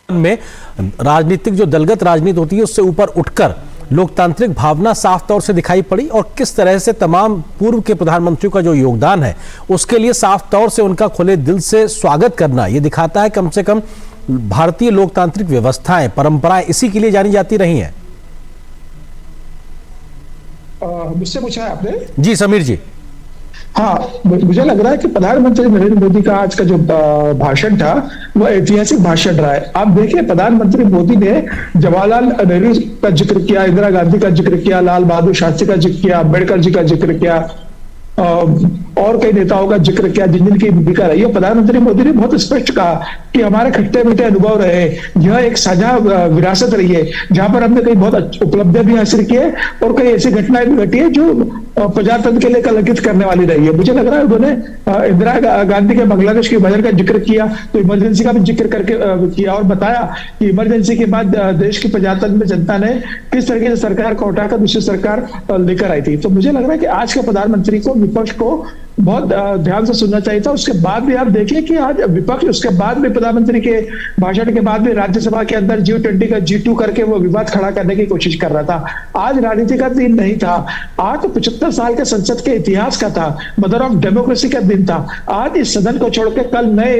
में राजनीतिक जो दलगत राजनीति होती है उससे ऊपर उठकर लोकतांत्रिक भावना साफ तौर से दिखाई पड़ी, और किस तरह से तमाम पूर्व के प्रधानमंत्रियों का जो योगदान है उसके लिए साफ तौर से उनका खुले दिल से स्वागत करना ये दिखाता है कम से कम भारतीय लोकतांत्रिक व्यवस्थाएं, परंपराएं इसी के लिए जानी जाती रही हैं। मुझसे पूछा है आपने? जी समीर जी। हाँ, मुझे लग रहा है कि प्रधानमंत्री नरेंद्र मोदी का आज का जो भाषण था वो ऐतिहासिक भाषण रहा है। आप देखिए, प्रधानमंत्री मोदी ने जवाहरलाल नेहरू का जिक्र किया, इंदिरा गांधी का जिक्र किया, लाल बहादुर शास्त्री का जिक्र किया, अम्बेडकर जी का जिक्र किया, और कई नेताओं का जिक्र किया जिनकी भूमिका रही है। प्रधानमंत्री मोदी ने बहुत स्पष्ट कहा कि हमारे खट्टे मीठे अनुभव रहे, यह एक साझा विरासत रही है जहां पर हमने कई बहुत उपलब्धियां भी हासिल की है और कई ऐसी घटनाएं भी घटी है जो प्रजातंत्र के लिए कलंकित करने वाली रही है। मुझे लग रहा है उन्होंने इंदिरा गांधी के बांग्लादेश के विभाजन का जिक्र किया तो इमरजेंसी का भी जिक्र करके किया और बताया कि इमरजेंसी के बाद देश की प्रजातंत्र में जनता ने किस तरीके से सरकार को उठाकर दूसरी सरकार लेकर आई थी। तो मुझे लग रहा है कि आज के प्रधानमंत्री को विपक्ष को बहुत ध्यान से सुनना चाहिए था। उसके बाद भी आप देखिए कि आज विपक्ष उसके बाद भी प्रधानमंत्री के भाषण के बाद भी राज्यसभा के अंदर G20 का G2 करके वो विवाद खड़ा करने की कोशिश कर रहा था। आज राजनीति का दिन नहीं था, आज तो 75 साल के संसद के इतिहास का था, मदर ऑफ डेमोक्रेसी का दिन था। आज इस सदन को छोड़कर कल नए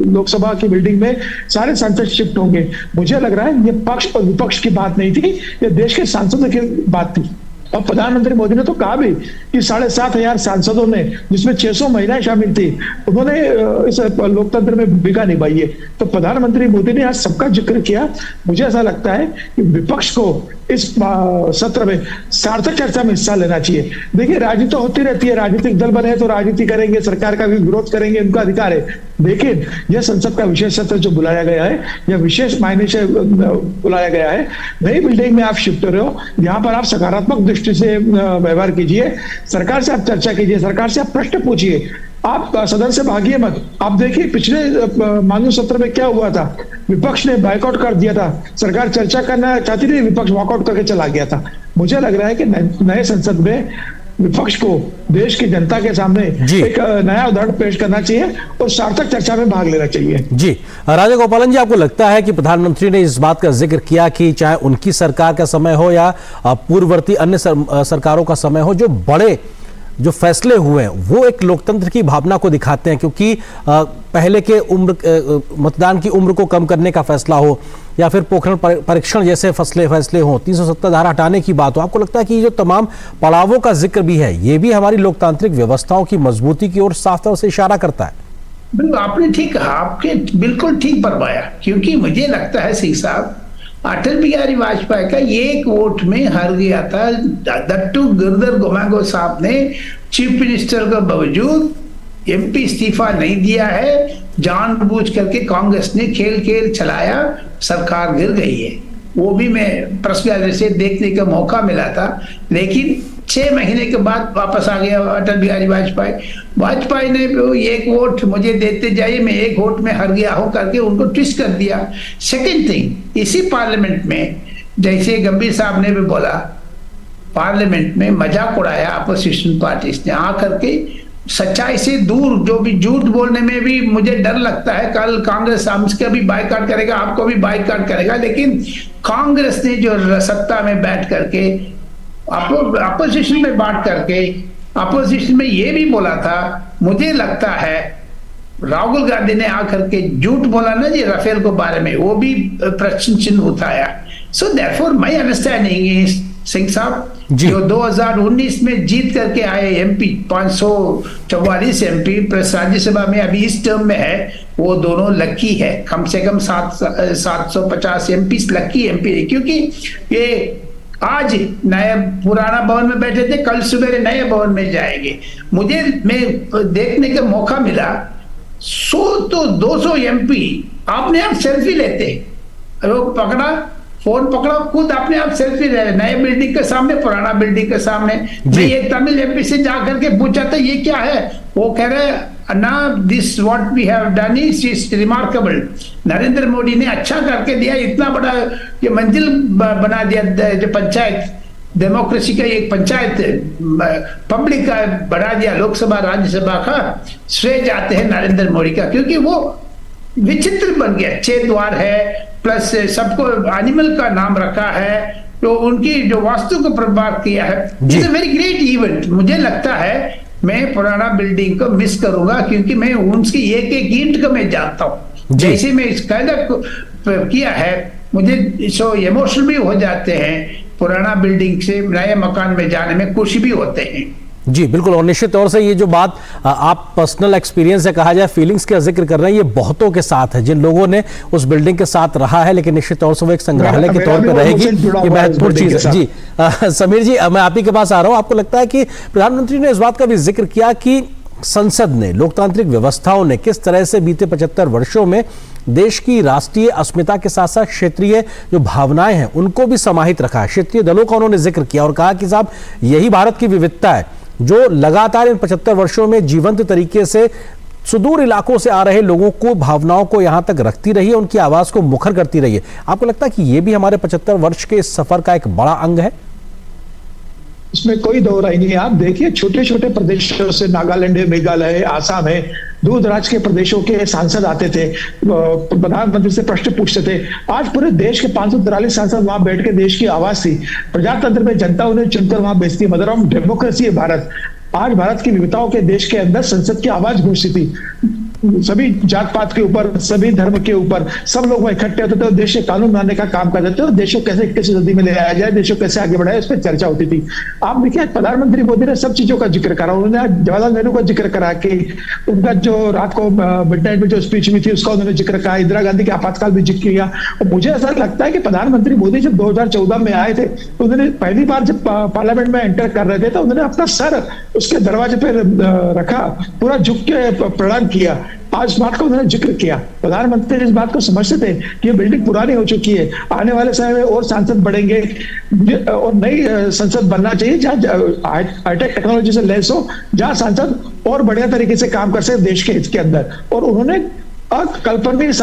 लोकसभा की बिल्डिंग में सारे सांसद शिफ्ट होंगे। मुझे लग रहा है ये पक्ष और विपक्ष की बात नहीं थी, ये देश के सांसदों की बात थी। और प्रधानमंत्री मोदी ने तो कहा भी कि 7,500 सांसदों ने, जिसमें 600 महिलाएं शामिल थी, उन्होंने इस लोकतंत्र में भूमिका निभाई है। तो प्रधानमंत्री मोदी ने आज सबका जिक्र किया। मुझे ऐसा लगता है कि विपक्ष को इस सत्र में सार्थक चर्चा में हिस्सा लेना चाहिए। देखिए, राजनीति तो होती रहती है, राजनीतिक दल बने तो राजनीति करेंगे, सरकार का भी विरोध करेंगे, उनका अधिकार है। लेकिन यह संसद का विशेष सत्र जो बुलाया गया है, यह विशेष मायने से बुलाया गया है। नई बिल्डिंग में आप शिफ्ट हो रहे हो, यहाँ पर आप सकारात्मक दृष्टि से व्यवहार कीजिए, सरकार से आप चर्चा कीजिए, सरकार से आप प्रश्न पूछिए, आप सदन से भागिए मत। आप देखिए पिछले मानसून सत्र में क्या हुआ था, विपक्ष ने बायकॉट कर दिया था, सरकार चर्चा करना चाहती थी, विपक्ष वॉकआउट करके चला गया था। मुझे लग रहा है कि नए संसद में विपक्ष को देश की जनता के सामने एक नया उदाहरण पेश करना चाहिए और सार्थक चर्चा में भाग लेना चाहिए। जी, राजा गोपालन जी, आपको लगता है कि प्रधानमंत्री ने इस बात का जिक्र किया कि चाहे उनकी सरकार का समय हो या पूर्ववर्ती अन्य सरकारों का समय हो, जो बड़े जो फैसले हुए हैं वो एक लोकतंत्र की भावना को दिखाते हैं, क्योंकि पहले के मतदान की उम्र को कम करने का फैसला हो या फिर पोखरण परीक्षण जैसे फैसले हो, 370 धारा हटाने की बात हो, आपको लगता है कि ये जो तमाम पड़ावों का जिक्र भी है, ये भी हमारी लोकतांत्रिक व्यवस्थाओं की मजबूती की ओर साफ तौर से इशारा करता है? बिल्कुल, आपने ठीक कहा, आपके बिल्कुल ठीक फरमाया। क्योंकि मुझे लगता है सिंह साहब, अटल बिहारी वाजपेयी का एक वोट में हार गया था। दट्टू गिरधर गोमांगो साहब ने चीफ मिनिस्टर के बावजूद एमपी इस्तीफा नहीं दिया है, जानबूझ करके कांग्रेस ने खेल चलाया, सरकार गिर गई है। वो भी मैं प्रेस गैलरी से देखने का मौका मिला था, लेकिन 6 महीने के बाद वापस आ गया अटल बिहारी वाजपेयी ने एक वोट मुझे देते जाइए, मैं एक वोट में हार गया हूं करके उनको ट्विस्ट कर दिया। सेकंड थिंग, इसी पार्लियामेंट में जैसे गंभीर साहब ने भी बोला, पार्लियामेंट में मजाक उड़ाया अपोजिशन पार्टीज ने आकर के, सच्चाई से दूर, जो भी झूठ बोलने में भी मुझे डर लगता है। कल कांग्रेस हमसे भी बाइकआउट करेगा, आपको भी बाइकआउट करेगा, लेकिन कांग्रेस ने जो सत्ता में बैठ करके अपोजिशन में बात करके अपोजिशन में ये भी बोला था, मुझे लगता है राहुल गांधी ने आकर के झूठ बोला ना जी राफेल के बारे में, वो भी प्रश्न चिन्ह उठाया। So therefore my understanding is Singh साहब, जो 2019 में जीत करके आए एमपी, 544 एमपी प्लस राज्यसभा में अभी इस टर्म में है, वो दोनों लकी है। कम से कम 750 एमपी लकी एमपी है, क्योंकि ये आज नए पुराना भवन में बैठे थे, कल सवेरे नए भवन में जाएंगे। मैं देखने का मौका मिला, 100 तो 200 एमपी अपने आप सेल्फी लेते, फोन पकड़ा, खुद अपने आप सेल्फी ले रहे, नए बिल्डिंग के सामने, पुराना बिल्डिंग के सामने। मैं एक तमिल एमपी से जाकर के पूछा था ये क्या है, वो कह रहे ना this what we have done is remarkable. Narendra Modi ने अच्छा करके दिया, इतना बड़ा ये मंजिल बना दिया, जो पंचायत डेमोक्रेसी का एक पंचायत पब्लिक का बढ़ा दिया, लोकसभा राज्यसभा का श्रेय जाते हैं नरेंद्र मोदी का, क्योंकि वो विचित्र बन गया। 6 द्वार है, प्लस सबको एनिमल का नाम रखा है, तो उनकी जो वास्तु को प्रभाव किया है। It's a very great event. मुझे लगता है मैं पुराना बिल्डिंग को मिस करूंगा, क्योंकि मैं उनकी एक ईंट को मैं जानता हूँ। जैसे मैं इस कायदा किया है, मुझे सो इमोशनल भी हो जाते हैं, पुराना बिल्डिंग से नए मकान में जाने में खुशी भी होते हैं। जी बिल्कुल, और निश्चित तौर से ये जो बात आप पर्सनल एक्सपीरियंस से कहा जाए, फीलिंग्स का जिक्र कर रहे हैं, ये बहुतों के साथ है जिन लोगों ने उस बिल्डिंग के साथ रहा है, लेकिन निश्चित तौर से वो एक संग्रहालय के तौर पर रहेगी, ये महत्वपूर्ण चीज है। जी समीर जी, मैं आप ही के पास आ रहा हूं। आपको लगता है कि प्रधानमंत्री ने इस बात का भी जिक्र किया कि संसद ने, लोकतांत्रिक व्यवस्थाओं ने किस तरह से बीते 75 वर्षों में देश की राष्ट्रीय अस्मिता के साथ साथ क्षेत्रीय जो भावनाएं हैं उनको भी समाहित रखा है। क्षेत्रीय दलों का उन्होंने जिक्र किया और कहा कि साहब यही भारत की विविधता है, जो लगातार इन 75 वर्षों में जीवंत तरीके से सुदूर इलाकों से आ रहे लोगों को, भावनाओं को यहां तक रखती रही है, उनकी आवाज को मुखर करती रही है। आपको लगता है कि यह भी हमारे 75 वर्ष के इस सफर का एक बड़ा अंग है? इसमें कोई दो राय नहीं है। आप देखिए छोटे छोटे प्रदेशों से, नागालैंड है, मेघालय है, आसाम है, दूर दराज के प्रदेशों के सांसद आते थे, प्रधानमंत्री से प्रश्न पूछते थे। आज पूरे देश के 543 सांसद वहां बैठ के देश की आवाज थी। प्रजातंत्र में जनता उन्हें चुनकर वहां भेजती है। मदर ऑफ डेमोक्रेसी है भारत। आज भारत की विविधताओं के देश के अंदर संसद की आवाज गूंजती थी। सभी जात पात के ऊपर, सभी धर्म के ऊपर सब लोग वहां इकट्ठे होते थे और देश के कानून बनाने का काम करते थे और देश को कैसे 21वीं सदी में ले आया जाए, देश को कैसे आगे बढ़ाया, इस पर चर्चा होती थी। आप देखिए प्रधानमंत्री मोदी ने सब चीजों का जिक्र करा। उन्होंने आज जवाहरलाल नेहरू का जिक्र करा कि उनका जो रात को मिडनाइट में जो स्पीच हुई थी उसका उन्होंने जिक्र कहा, इंदिरा गांधी के आपातकाल भी जिक्र किया। और मुझे ऐसा लगता है कि प्रधानमंत्री मोदी जब 2014 में आए थे तो उन्होंने पहली बार जब पार्लियामेंट में एंटर कर रहे थे तो उन्होंने अपना सर उसके दरवाजे पर रखा, पूरा झुक के प्रणाम किया। आज बात का उन्होंने जिक्र किया। प्रधानमंत्री इस बात को समझते थे कि ये बिल्डिंग पुरानी हो चुकी है, आने वाले समय में और सांसद बढ़ेंगे और नई संसद बनना चाहिए जहाँ हाईटेक टेक्नोलॉजी से लैस हो, जहाँ सांसद और बढ़िया तरीके से काम कर सके देश के हित के अंदर। और उन्होंने अकल्पनीय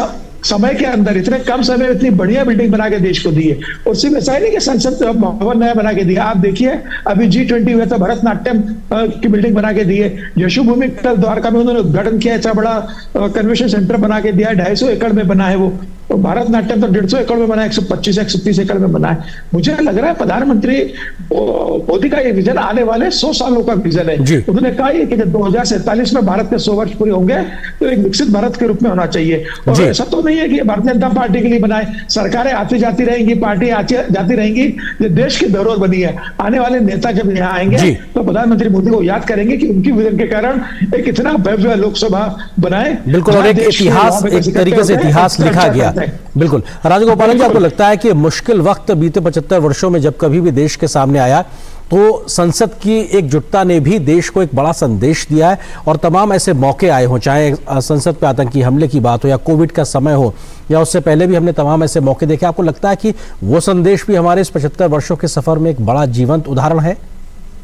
समय के अंदर इतने कम समय में इतनी बढ़िया बिल्डिंग बना के देश को दी है। और सिर्फ ऐसा ही नहीं कि संसद भवन नया बना के दिया, आप देखिए अभी G20 हुआ था, भरतनाट्यम की बिल्डिंग बना के दी है। यशोभूमि कल द्वारका में उन्होंने उद्घाटन किया, ऐसा बड़ा कन्वेंशन सेंटर बना के दिया है, 250 एकड़ में बना है वो। और भारतनाट्यम तो 150 एकड़ में बना है, 125-130 एकड़ में बना है। मुझे लग रहा है प्रधानमंत्री मोदी का ये विजन आने वाले 100 सालों का विजन है। उन्होंने कहा कि जब 2047 में भारत के 100 वर्ष पूरे होंगे तो एक विकसित भारत के रूप में होना चाहिए। और ऐसा तो नहीं है कि भारतीय जनता पार्टी के लिए बनाए, सरकारें आती जाती रहेंगी, पार्टी आती जाती रहेंगी, ये देश की धरोहर बनी है। आने वाले नेता जब यहाँ आएंगे तो प्रधानमंत्री मोदी को याद करेंगे कि उनकी विजन के कारण एक इतना भव्य लोकसभा बनाए। बिल्कुल, और एक इतिहास, एक तरीके से इतिहास लिखा गया। बिल्कुल। राजगोपालन जी, आपको लगता है कि मुश्किल वक्त बीते 75 वर्षों में जब कभी भी देश के सामने आया तो संसद की एकजुटता ने भी देश को एक बड़ा संदेश दिया है और तमाम ऐसे मौके आए हों, चाहे संसद पे आतंकी हमले की बात हो या कोविड का समय हो या उससे पहले भी हमने तमाम ऐसे मौके देखे। आपको लगता है कि वो संदेश भी हमारे इस 75 वर्षों के सफर में एक बड़ा जीवंत उदाहरण है?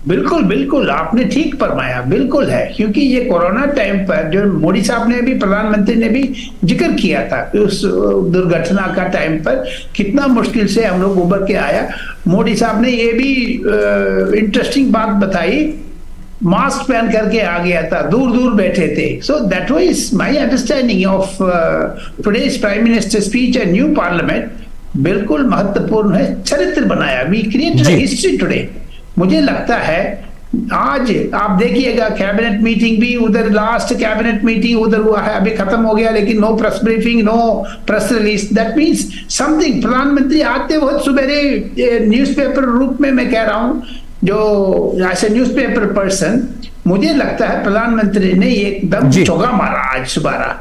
बिल्कुल बिल्कुल, आपने ठीक फरमाया, बिल्कुल है। क्योंकि ये कोरोना टाइम पर जो मोदी साहब ने भी, प्रधानमंत्री ने भी जिक्र किया था उस दुर्घटना का टाइम पर कितना मुश्किल से हम लोग उबर के आया। मोदी साहब ने ये भी इंटरेस्टिंग बात बताई, मास्क पहन करके आ गया था, दूर दूर बैठे थे। So that was my understanding of today's prime minister speech and new parliament. बिल्कुल महत्वपूर्ण है, चरित्र बनाया, वी क्रिएटेड हिस्ट्री टुडे। मुझे लगता है आज आप देखिएगा कैबिनेट मीटिंग भी, उधर लास्ट कैबिनेट मीटिंग उधर हुआ है, अभी खत्म हो गया, लेकिन no press briefing, no press release. That means something. प्रधानमंत्री आते वक्त सवेरे न्यूज़पेपर रूप में मैं कह रहा हूं, जो ऐसे न्यूज़पेपर पर्सन, मुझे लगता है प्रधानमंत्री ने एकदम चौका मारा आज सुबह,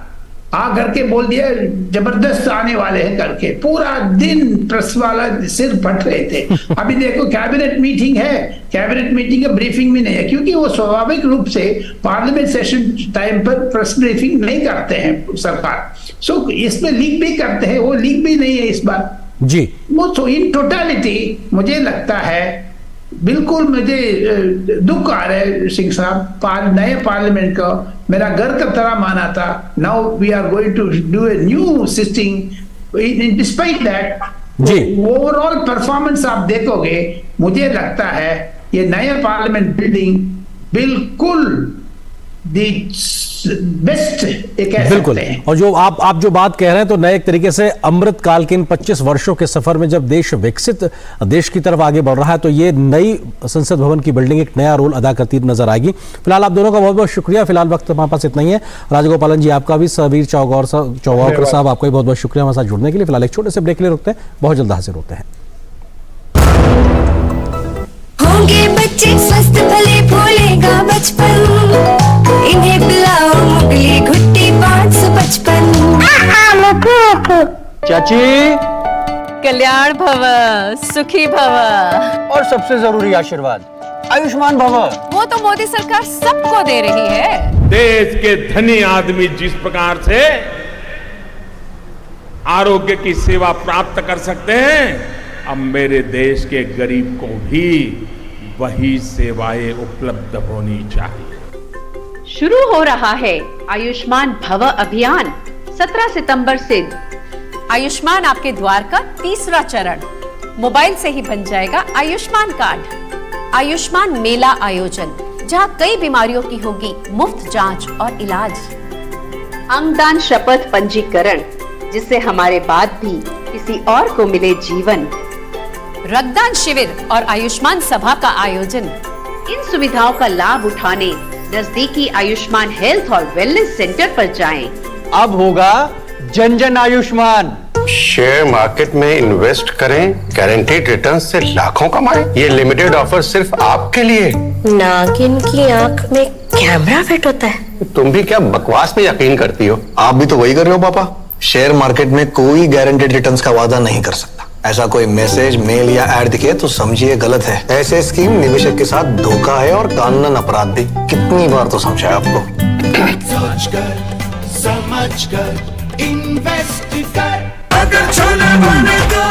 आ करके बोल दिया जबरदस्त आने वाले हैं करके। पूरा दिन प्रेस वाला सिर फट रहे थे। अभी देखो कैबिनेट मीटिंग है, कैबिनेट मीटिंग का ब्रीफिंग भी नहीं है, क्योंकि वो स्वाभाविक रूप से पार्लियामेंट सेशन टाइम पर प्रेस ब्रीफिंग नहीं करते हैं सरकार। सो इसमें लीक भी करते हैं, वो लीक भी नहीं है इस बार जी। वो तो इन टोटालिटी मुझे लगता है, बिल्कुल मुझे दुख आ रहा है सिंह साहब, नए पार्लियामेंट का मेरा घर का तरह माना था। Now we are going to do a new sitting. Despite that overall performance आप देखोगे, मुझे लगता है ये नया पार्लियामेंट बिल्डिंग बिल्कुल बेस्ट एक बिल्कुल। और जो आप जो बात कह रहे हैं तो नए एक तरीके से अमृत काल के इन 25 वर्षों के सफर में जब देश विकसित देश की तरफ आगे बढ़ रहा है तो ये नई संसद भवन की बिल्डिंग एक नया रोल अदा करती नजर आएगी। फिलहाल आप दोनों का बहुत बहुत शुक्रिया। फिलहाल वक्त हमारे पास इतना ही है। राजगोपालन जी आपका भी, सबीर चौगावकर साहब आपका भी बहुत बहुत शुक्रिया हमारे साथ जुड़ने के लिए। फिलहाल एक छोटे से ब्रेक के लिए रुकते हैं, बहुत जल्द हाजिर होते हैं। होंगे बच्चे स्वस्थ भले, भूलेगा बचपन, इन्हें पिलाओ मुगली घुट्टी 555। चाची, कल्याण भव, सुखी भव, और सबसे जरूरी आशीर्वाद आयुष्मान भव। वो तो मोदी सरकार सबको दे रही है। देश के धनी आदमी जिस प्रकार से आरोग्य की सेवा प्राप्त कर सकते हैं, अब मेरे देश के गरीब को भी वही सेवाएं उपलब्ध होनी चाहिए। शुरू हो रहा है आयुष्मान भव अभियान 17 सितंबर से। आयुष्मान आपके द्वार का तीसरा चरण, मोबाइल से ही बन जाएगा आयुष्मान कार्ड। आयुष्मान मेला आयोजन, जहां कई बीमारियों की होगी मुफ्त जांच और इलाज। अंगदान शपथ पंजीकरण, जिससे हमारे बाद भी किसी और को मिले जीवन। रक्तदान शिविर और आयुष्मान सभा का आयोजन। इन सुविधाओं का लाभ उठाने नजदीकी आयुष्मान हेल्थ और वेलनेस सेंटर पर जाएं। अब होगा जन जन आयुष्मान। शेयर मार्केट में इन्वेस्ट करें, गारंटीड रिटर्न से लाखों कमाएं। ये लिमिटेड ऑफर सिर्फ आपके लिए। नागिन की आंख में कैमरा फिट होता है। तुम भी क्या बकवास पे यकीन करती हो? आप भी तो वही कर रहे हो पापा। शेयर मार्केट में कोई गारंटीड रिटर्न्स का वादा नहीं कर सकता। ऐसा कोई मैसेज, मेल या ऐड दिखे तो समझिए गलत है। ऐसे स्कीम निवेशक के साथ धोखा है और कानूनन अपराध भी। कितनी बार तो समझाया आपको। समझकर इन्वेस्ट कर। अगर छोले बने तो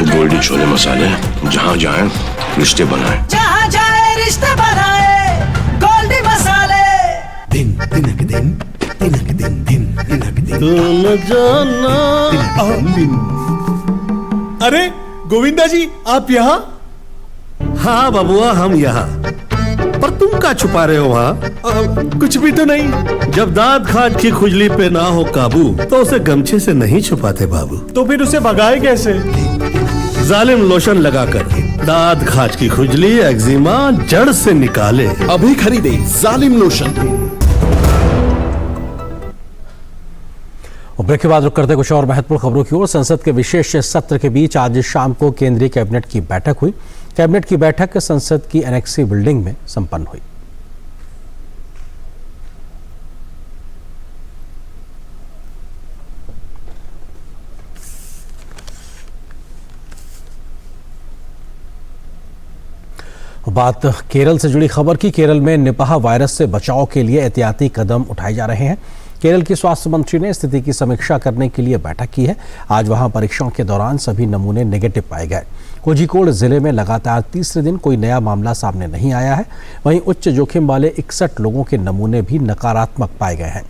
गोल्डी छोले मसाले, जहाँ जाए रिश्ते बनाए, जहाँ जाए रिश्ते बनाए, गोल्डी मसाले। दिन तिनक दिन तिनक दिन दिन तिनक दिन तुम जाना दिन। अरे गोविंदा जी, आप यहाँ? हाँ बबुआ, हम यहाँ। पर तुम क्या छुपा रहे हो वहाँ? कुछ भी तो नहीं। जब दांत खाज की खुजली पे ना हो काबू तो उसे गमछे से नहीं छुपाते बाबू। तो फिर उसे भगाए कैसे? जालिम लोशन लगाकर दांत खाज की खुजली, एक्जिमा जड़ से निकाले। अभी खरीदे जालिम लोशन। ब्रेक के बाद रुक करते कुछ और महत्वपूर्ण खबरों की ओर। संसद के विशेष सत्र के बीच आज शाम को केंद्रीय कैबिनेट की बैठक हुई। कैबिनेट की बैठक संसद की एनेक्सी बिल्डिंग में संपन्न हुई। बात केरल से जुड़ी खबर की। केरल में निपाह वायरस से बचाव के लिए एहतियाती कदम उठाए जा रहे हैं। केरल की स्वास्थ्य मंत्री ने स्थिति की समीक्षा करने के लिए बैठक की है। आज वहां परीक्षण के दौरान सभी नमूने नेगेटिव पाए गए। कोझिकोड जिले में लगातार तीसरे दिन कोई नया मामला सामने नहीं आया है। वहीं उच्च जोखिम वाले 61 लोगों के नमूने भी नकारात्मक पाए गए हैं।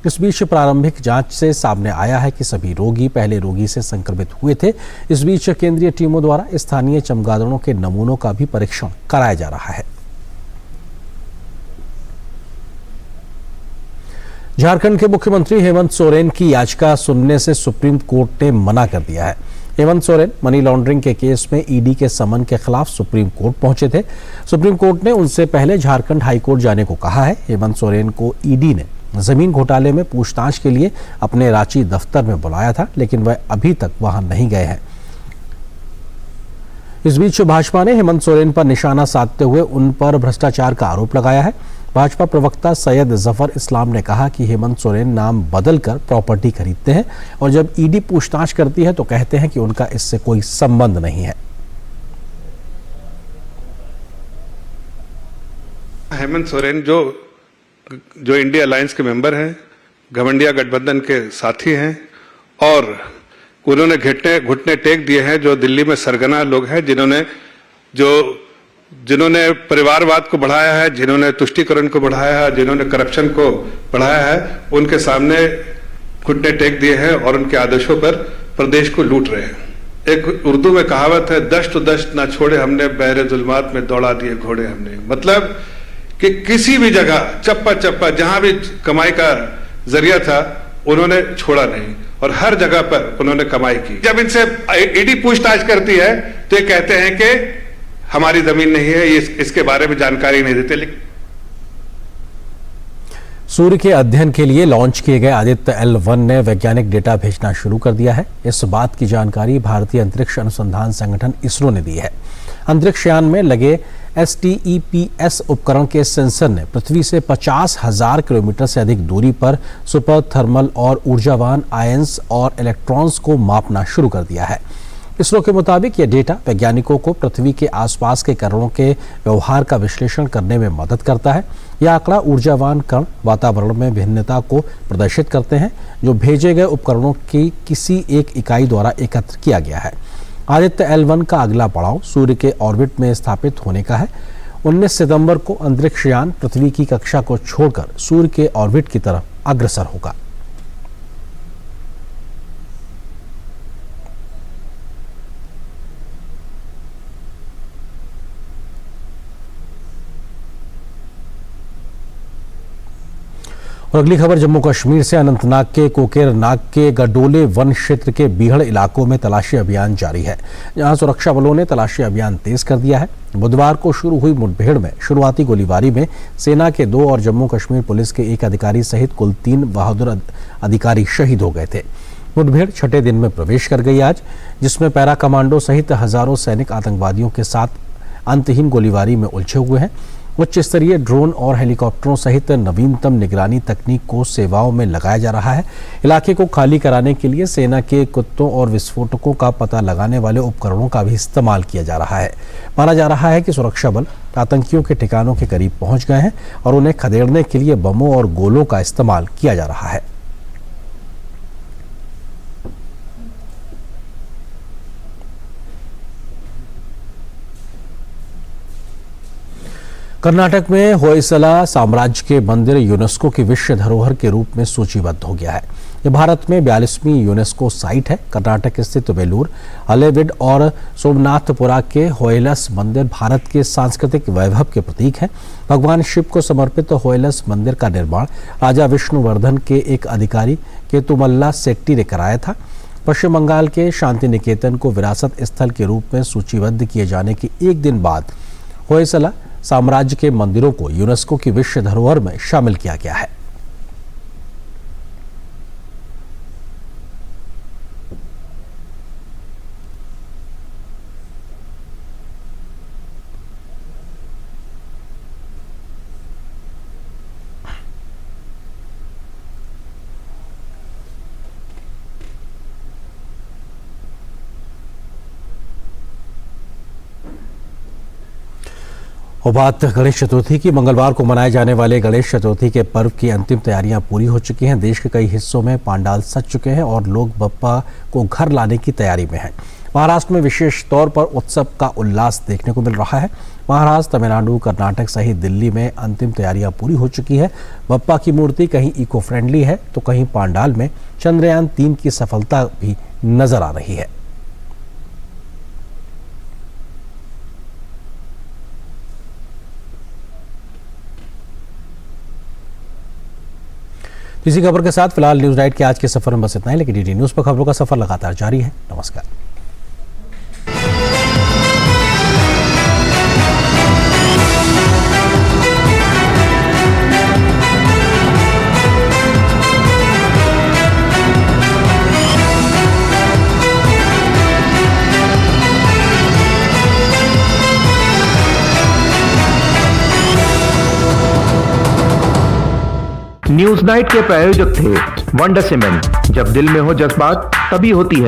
इस बीच प्रारंभिक जांच से सामने आया है कि सभी रोगी पहले रोगी से संक्रमित हुए थे। इस बीच केंद्रीय टीमों द्वारा स्थानीय चमगादड़ों के नमूनों का भी परीक्षण कराया जा रहा है। झारखंड के मुख्यमंत्री हेमंत सोरेन की याचिका सुनने से सुप्रीम कोर्ट ने मना कर दिया है। हेमंत सोरेन मनी लॉन्ड्रिंग के केस में ईडी के समन के खिलाफ सुप्रीम कोर्ट पहुंचे थे। सुप्रीम कोर्ट ने उनसे पहले झारखंड हाईकोर्ट जाने को कहा है। हेमंत सोरेन को ईडी ने जमीन घोटाले में पूछताछ के लिए अपने रांची दफ्तर में बुलाया था, लेकिन वह अभी तक वहां नहीं गए हैं। इस बीच भाजपा ने हेमंत सोरेन पर निशाना साधते हुए उन पर भ्रष्टाचार का आरोप लगाया है। भाजपा प्रवक्ता सैयद जफर इस्लाम ने कहा कि हेमंत सोरेन नाम बदलकर प्रॉपर्टी खरीदते हैं और जब ईडी पूछताछ करती है तो कहते हैं कि उनका इससे कोई संबंध नहीं है। हेमंत सोरेन जो इंडिया अलायंस के मेंबर हैं, घमंडिया गठबंधन के साथी हैं और उन्होंने घुटने टेक दिए हैं जो दिल्ली में सरगना लोग हैं, जिन्होंने परिवारवाद को बढ़ाया है, जिन्होंने तुष्टीकरण को बढ़ाया है, जिन्होंने करप्शन को बढ़ाया है, उनके सामने घुटने टेक दिए हैं और उनके आदेशों पर प्रदेश को लूट रहे हैं। एक उर्दू में कहावत है, दश्त दश्त ना छोड़े हमने, बहरे जुल्मात में दौड़ा दिए घोड़े हमने। मतलब कि किसी भी जगह चप्पा चप्पा जहां भी कमाई का जरिया था उन्होंने छोड़ा नहीं और हर जगह पर उन्होंने कमाई की। जब इनसे ईडी पूछताछ करती है तो ये कहते हैं कि हमारी जमीन नहीं है, ये इसके बारे में जानकारी नहीं देते। लेकिन सूर्य के अध्ययन के लिए लॉन्च किए गए आदित्य L1 ने वैज्ञानिक डेटा भेजना शुरू कर दिया है। इस बात की जानकारी भारतीय अंतरिक्ष अनुसंधान संगठन इसरो ने दी है। अंतरिक्ष यान में लगे STEPS उपकरण के सेंसर ने पृथ्वी से 50,000 किलोमीटर से अधिक दूरी पर सुपर थर्मल और ऊर्जावान आयंस और इलेक्ट्रॉन्स को मापना शुरू कर दिया है। इसरो के मुताबिक यह डेटा वैज्ञानिकों को पृथ्वी के आसपास के कणों के व्यवहार का विश्लेषण करने में मदद करता है। यह आंकड़ा ऊर्जावान कण वातावरण में भिन्नता को प्रदर्शित करते हैं जो भेजे गए उपकरणों की किसी एक इकाई द्वारा एकत्र किया गया है। आदित्य L1 का अगला पड़ाव सूर्य के ऑर्बिट में स्थापित होने का है। 19 सितंबर को अंतरिक्ष यान पृथ्वी की कक्षा को छोड़कर सूर्य के ऑर्बिट की तरफ अग्रसर होगा। और अगली खबर जम्मू कश्मीर से। अनंतनाग के कोकेरनाग के गडोले वन क्षेत्र के बीहड़ इलाकों में तलाशी अभियान जारी है, जहां सुरक्षा बलों ने तलाशी अभियान तेज कर दिया है। बुधवार को शुरू हुई मुठभेड़ में शुरुआती गोलीबारी में सेना के 2 और जम्मू कश्मीर पुलिस के 1 अधिकारी सहित कुल 3 बहादुर अधिकारी शहीद हो गए थे। मुठभेड़ 6ठे दिन में प्रवेश कर गई आज, जिसमें पैरा कमांडो सहित हजारों सैनिक आतंकवादियों के साथ अंतहीन गोलीबारी में उलझे हुए हैं। उच्च स्तरीय ड्रोन और हेलीकॉप्टरों सहित नवीनतम निगरानी तकनीक को सेवाओं में लगाया जा रहा है। इलाके को खाली कराने के लिए सेना के कुत्तों और विस्फोटकों का पता लगाने वाले उपकरणों का भी इस्तेमाल किया जा रहा है। माना जा रहा है कि सुरक्षा बल आतंकियों के ठिकानों के करीब पहुंच गए हैं और उन्हें खदेड़ने के लिए बमों और गोलों का इस्तेमाल किया जा रहा है। कर्नाटक में होयसला साम्राज्य के मंदिर यूनेस्को की विश्व धरोहर के रूप में सूचीबद्ध हो गया है। यह भारत में 42वीं यूनेस्को साइट है। कर्नाटक स्थित वेलूर, हलेबीड और सोमनाथपुरा के होयलस मंदिर भारत के सांस्कृतिक वैभव के प्रतीक हैं। भगवान शिव को समर्पित होयलस मंदिर का निर्माण राजा विष्णुवर्धन के एक अधिकारी केतुमल्ला सेट्टी ने कराया था। पश्चिम बंगाल के शांति निकेतन को विरासत स्थल के रूप में सूचीबद्ध किए जाने के एक दिन बाद होयसला साम्राज्य के मंदिरों को यूनेस्को की विश्व धरोहर में शामिल किया गया है। और बात गणेश चतुर्थी की। मंगलवार को मनाए जाने वाले गणेश चतुर्थी के पर्व की अंतिम तैयारियां पूरी हो चुकी हैं। देश के कई हिस्सों में पंडाल सज चुके हैं और लोग बप्पा को घर लाने की तैयारी में हैं। महाराष्ट्र में विशेष तौर पर उत्सव का उल्लास देखने को मिल रहा है। महाराष्ट्र, तमिलनाडु, कर्नाटक सहित दिल्ली में अंतिम तैयारियां पूरी हो चुकी है। बप्पा की मूर्ति कहीं इको फ्रेंडली है तो कहीं पंडाल में चंद्रयान 3 की सफलता भी नजर आ रही है। इसी खबर के साथ फिलहाल न्यूज नाइट के आज के सफर में बस इतना ही, लेकिन डीडी न्यूज पर खबरों का सफर लगातार जारी है। नमस्कार। न्यूज नाइट के प्रायोजक थे वंडर सीमेंट। जब दिल में हो जज्बात तभी होती है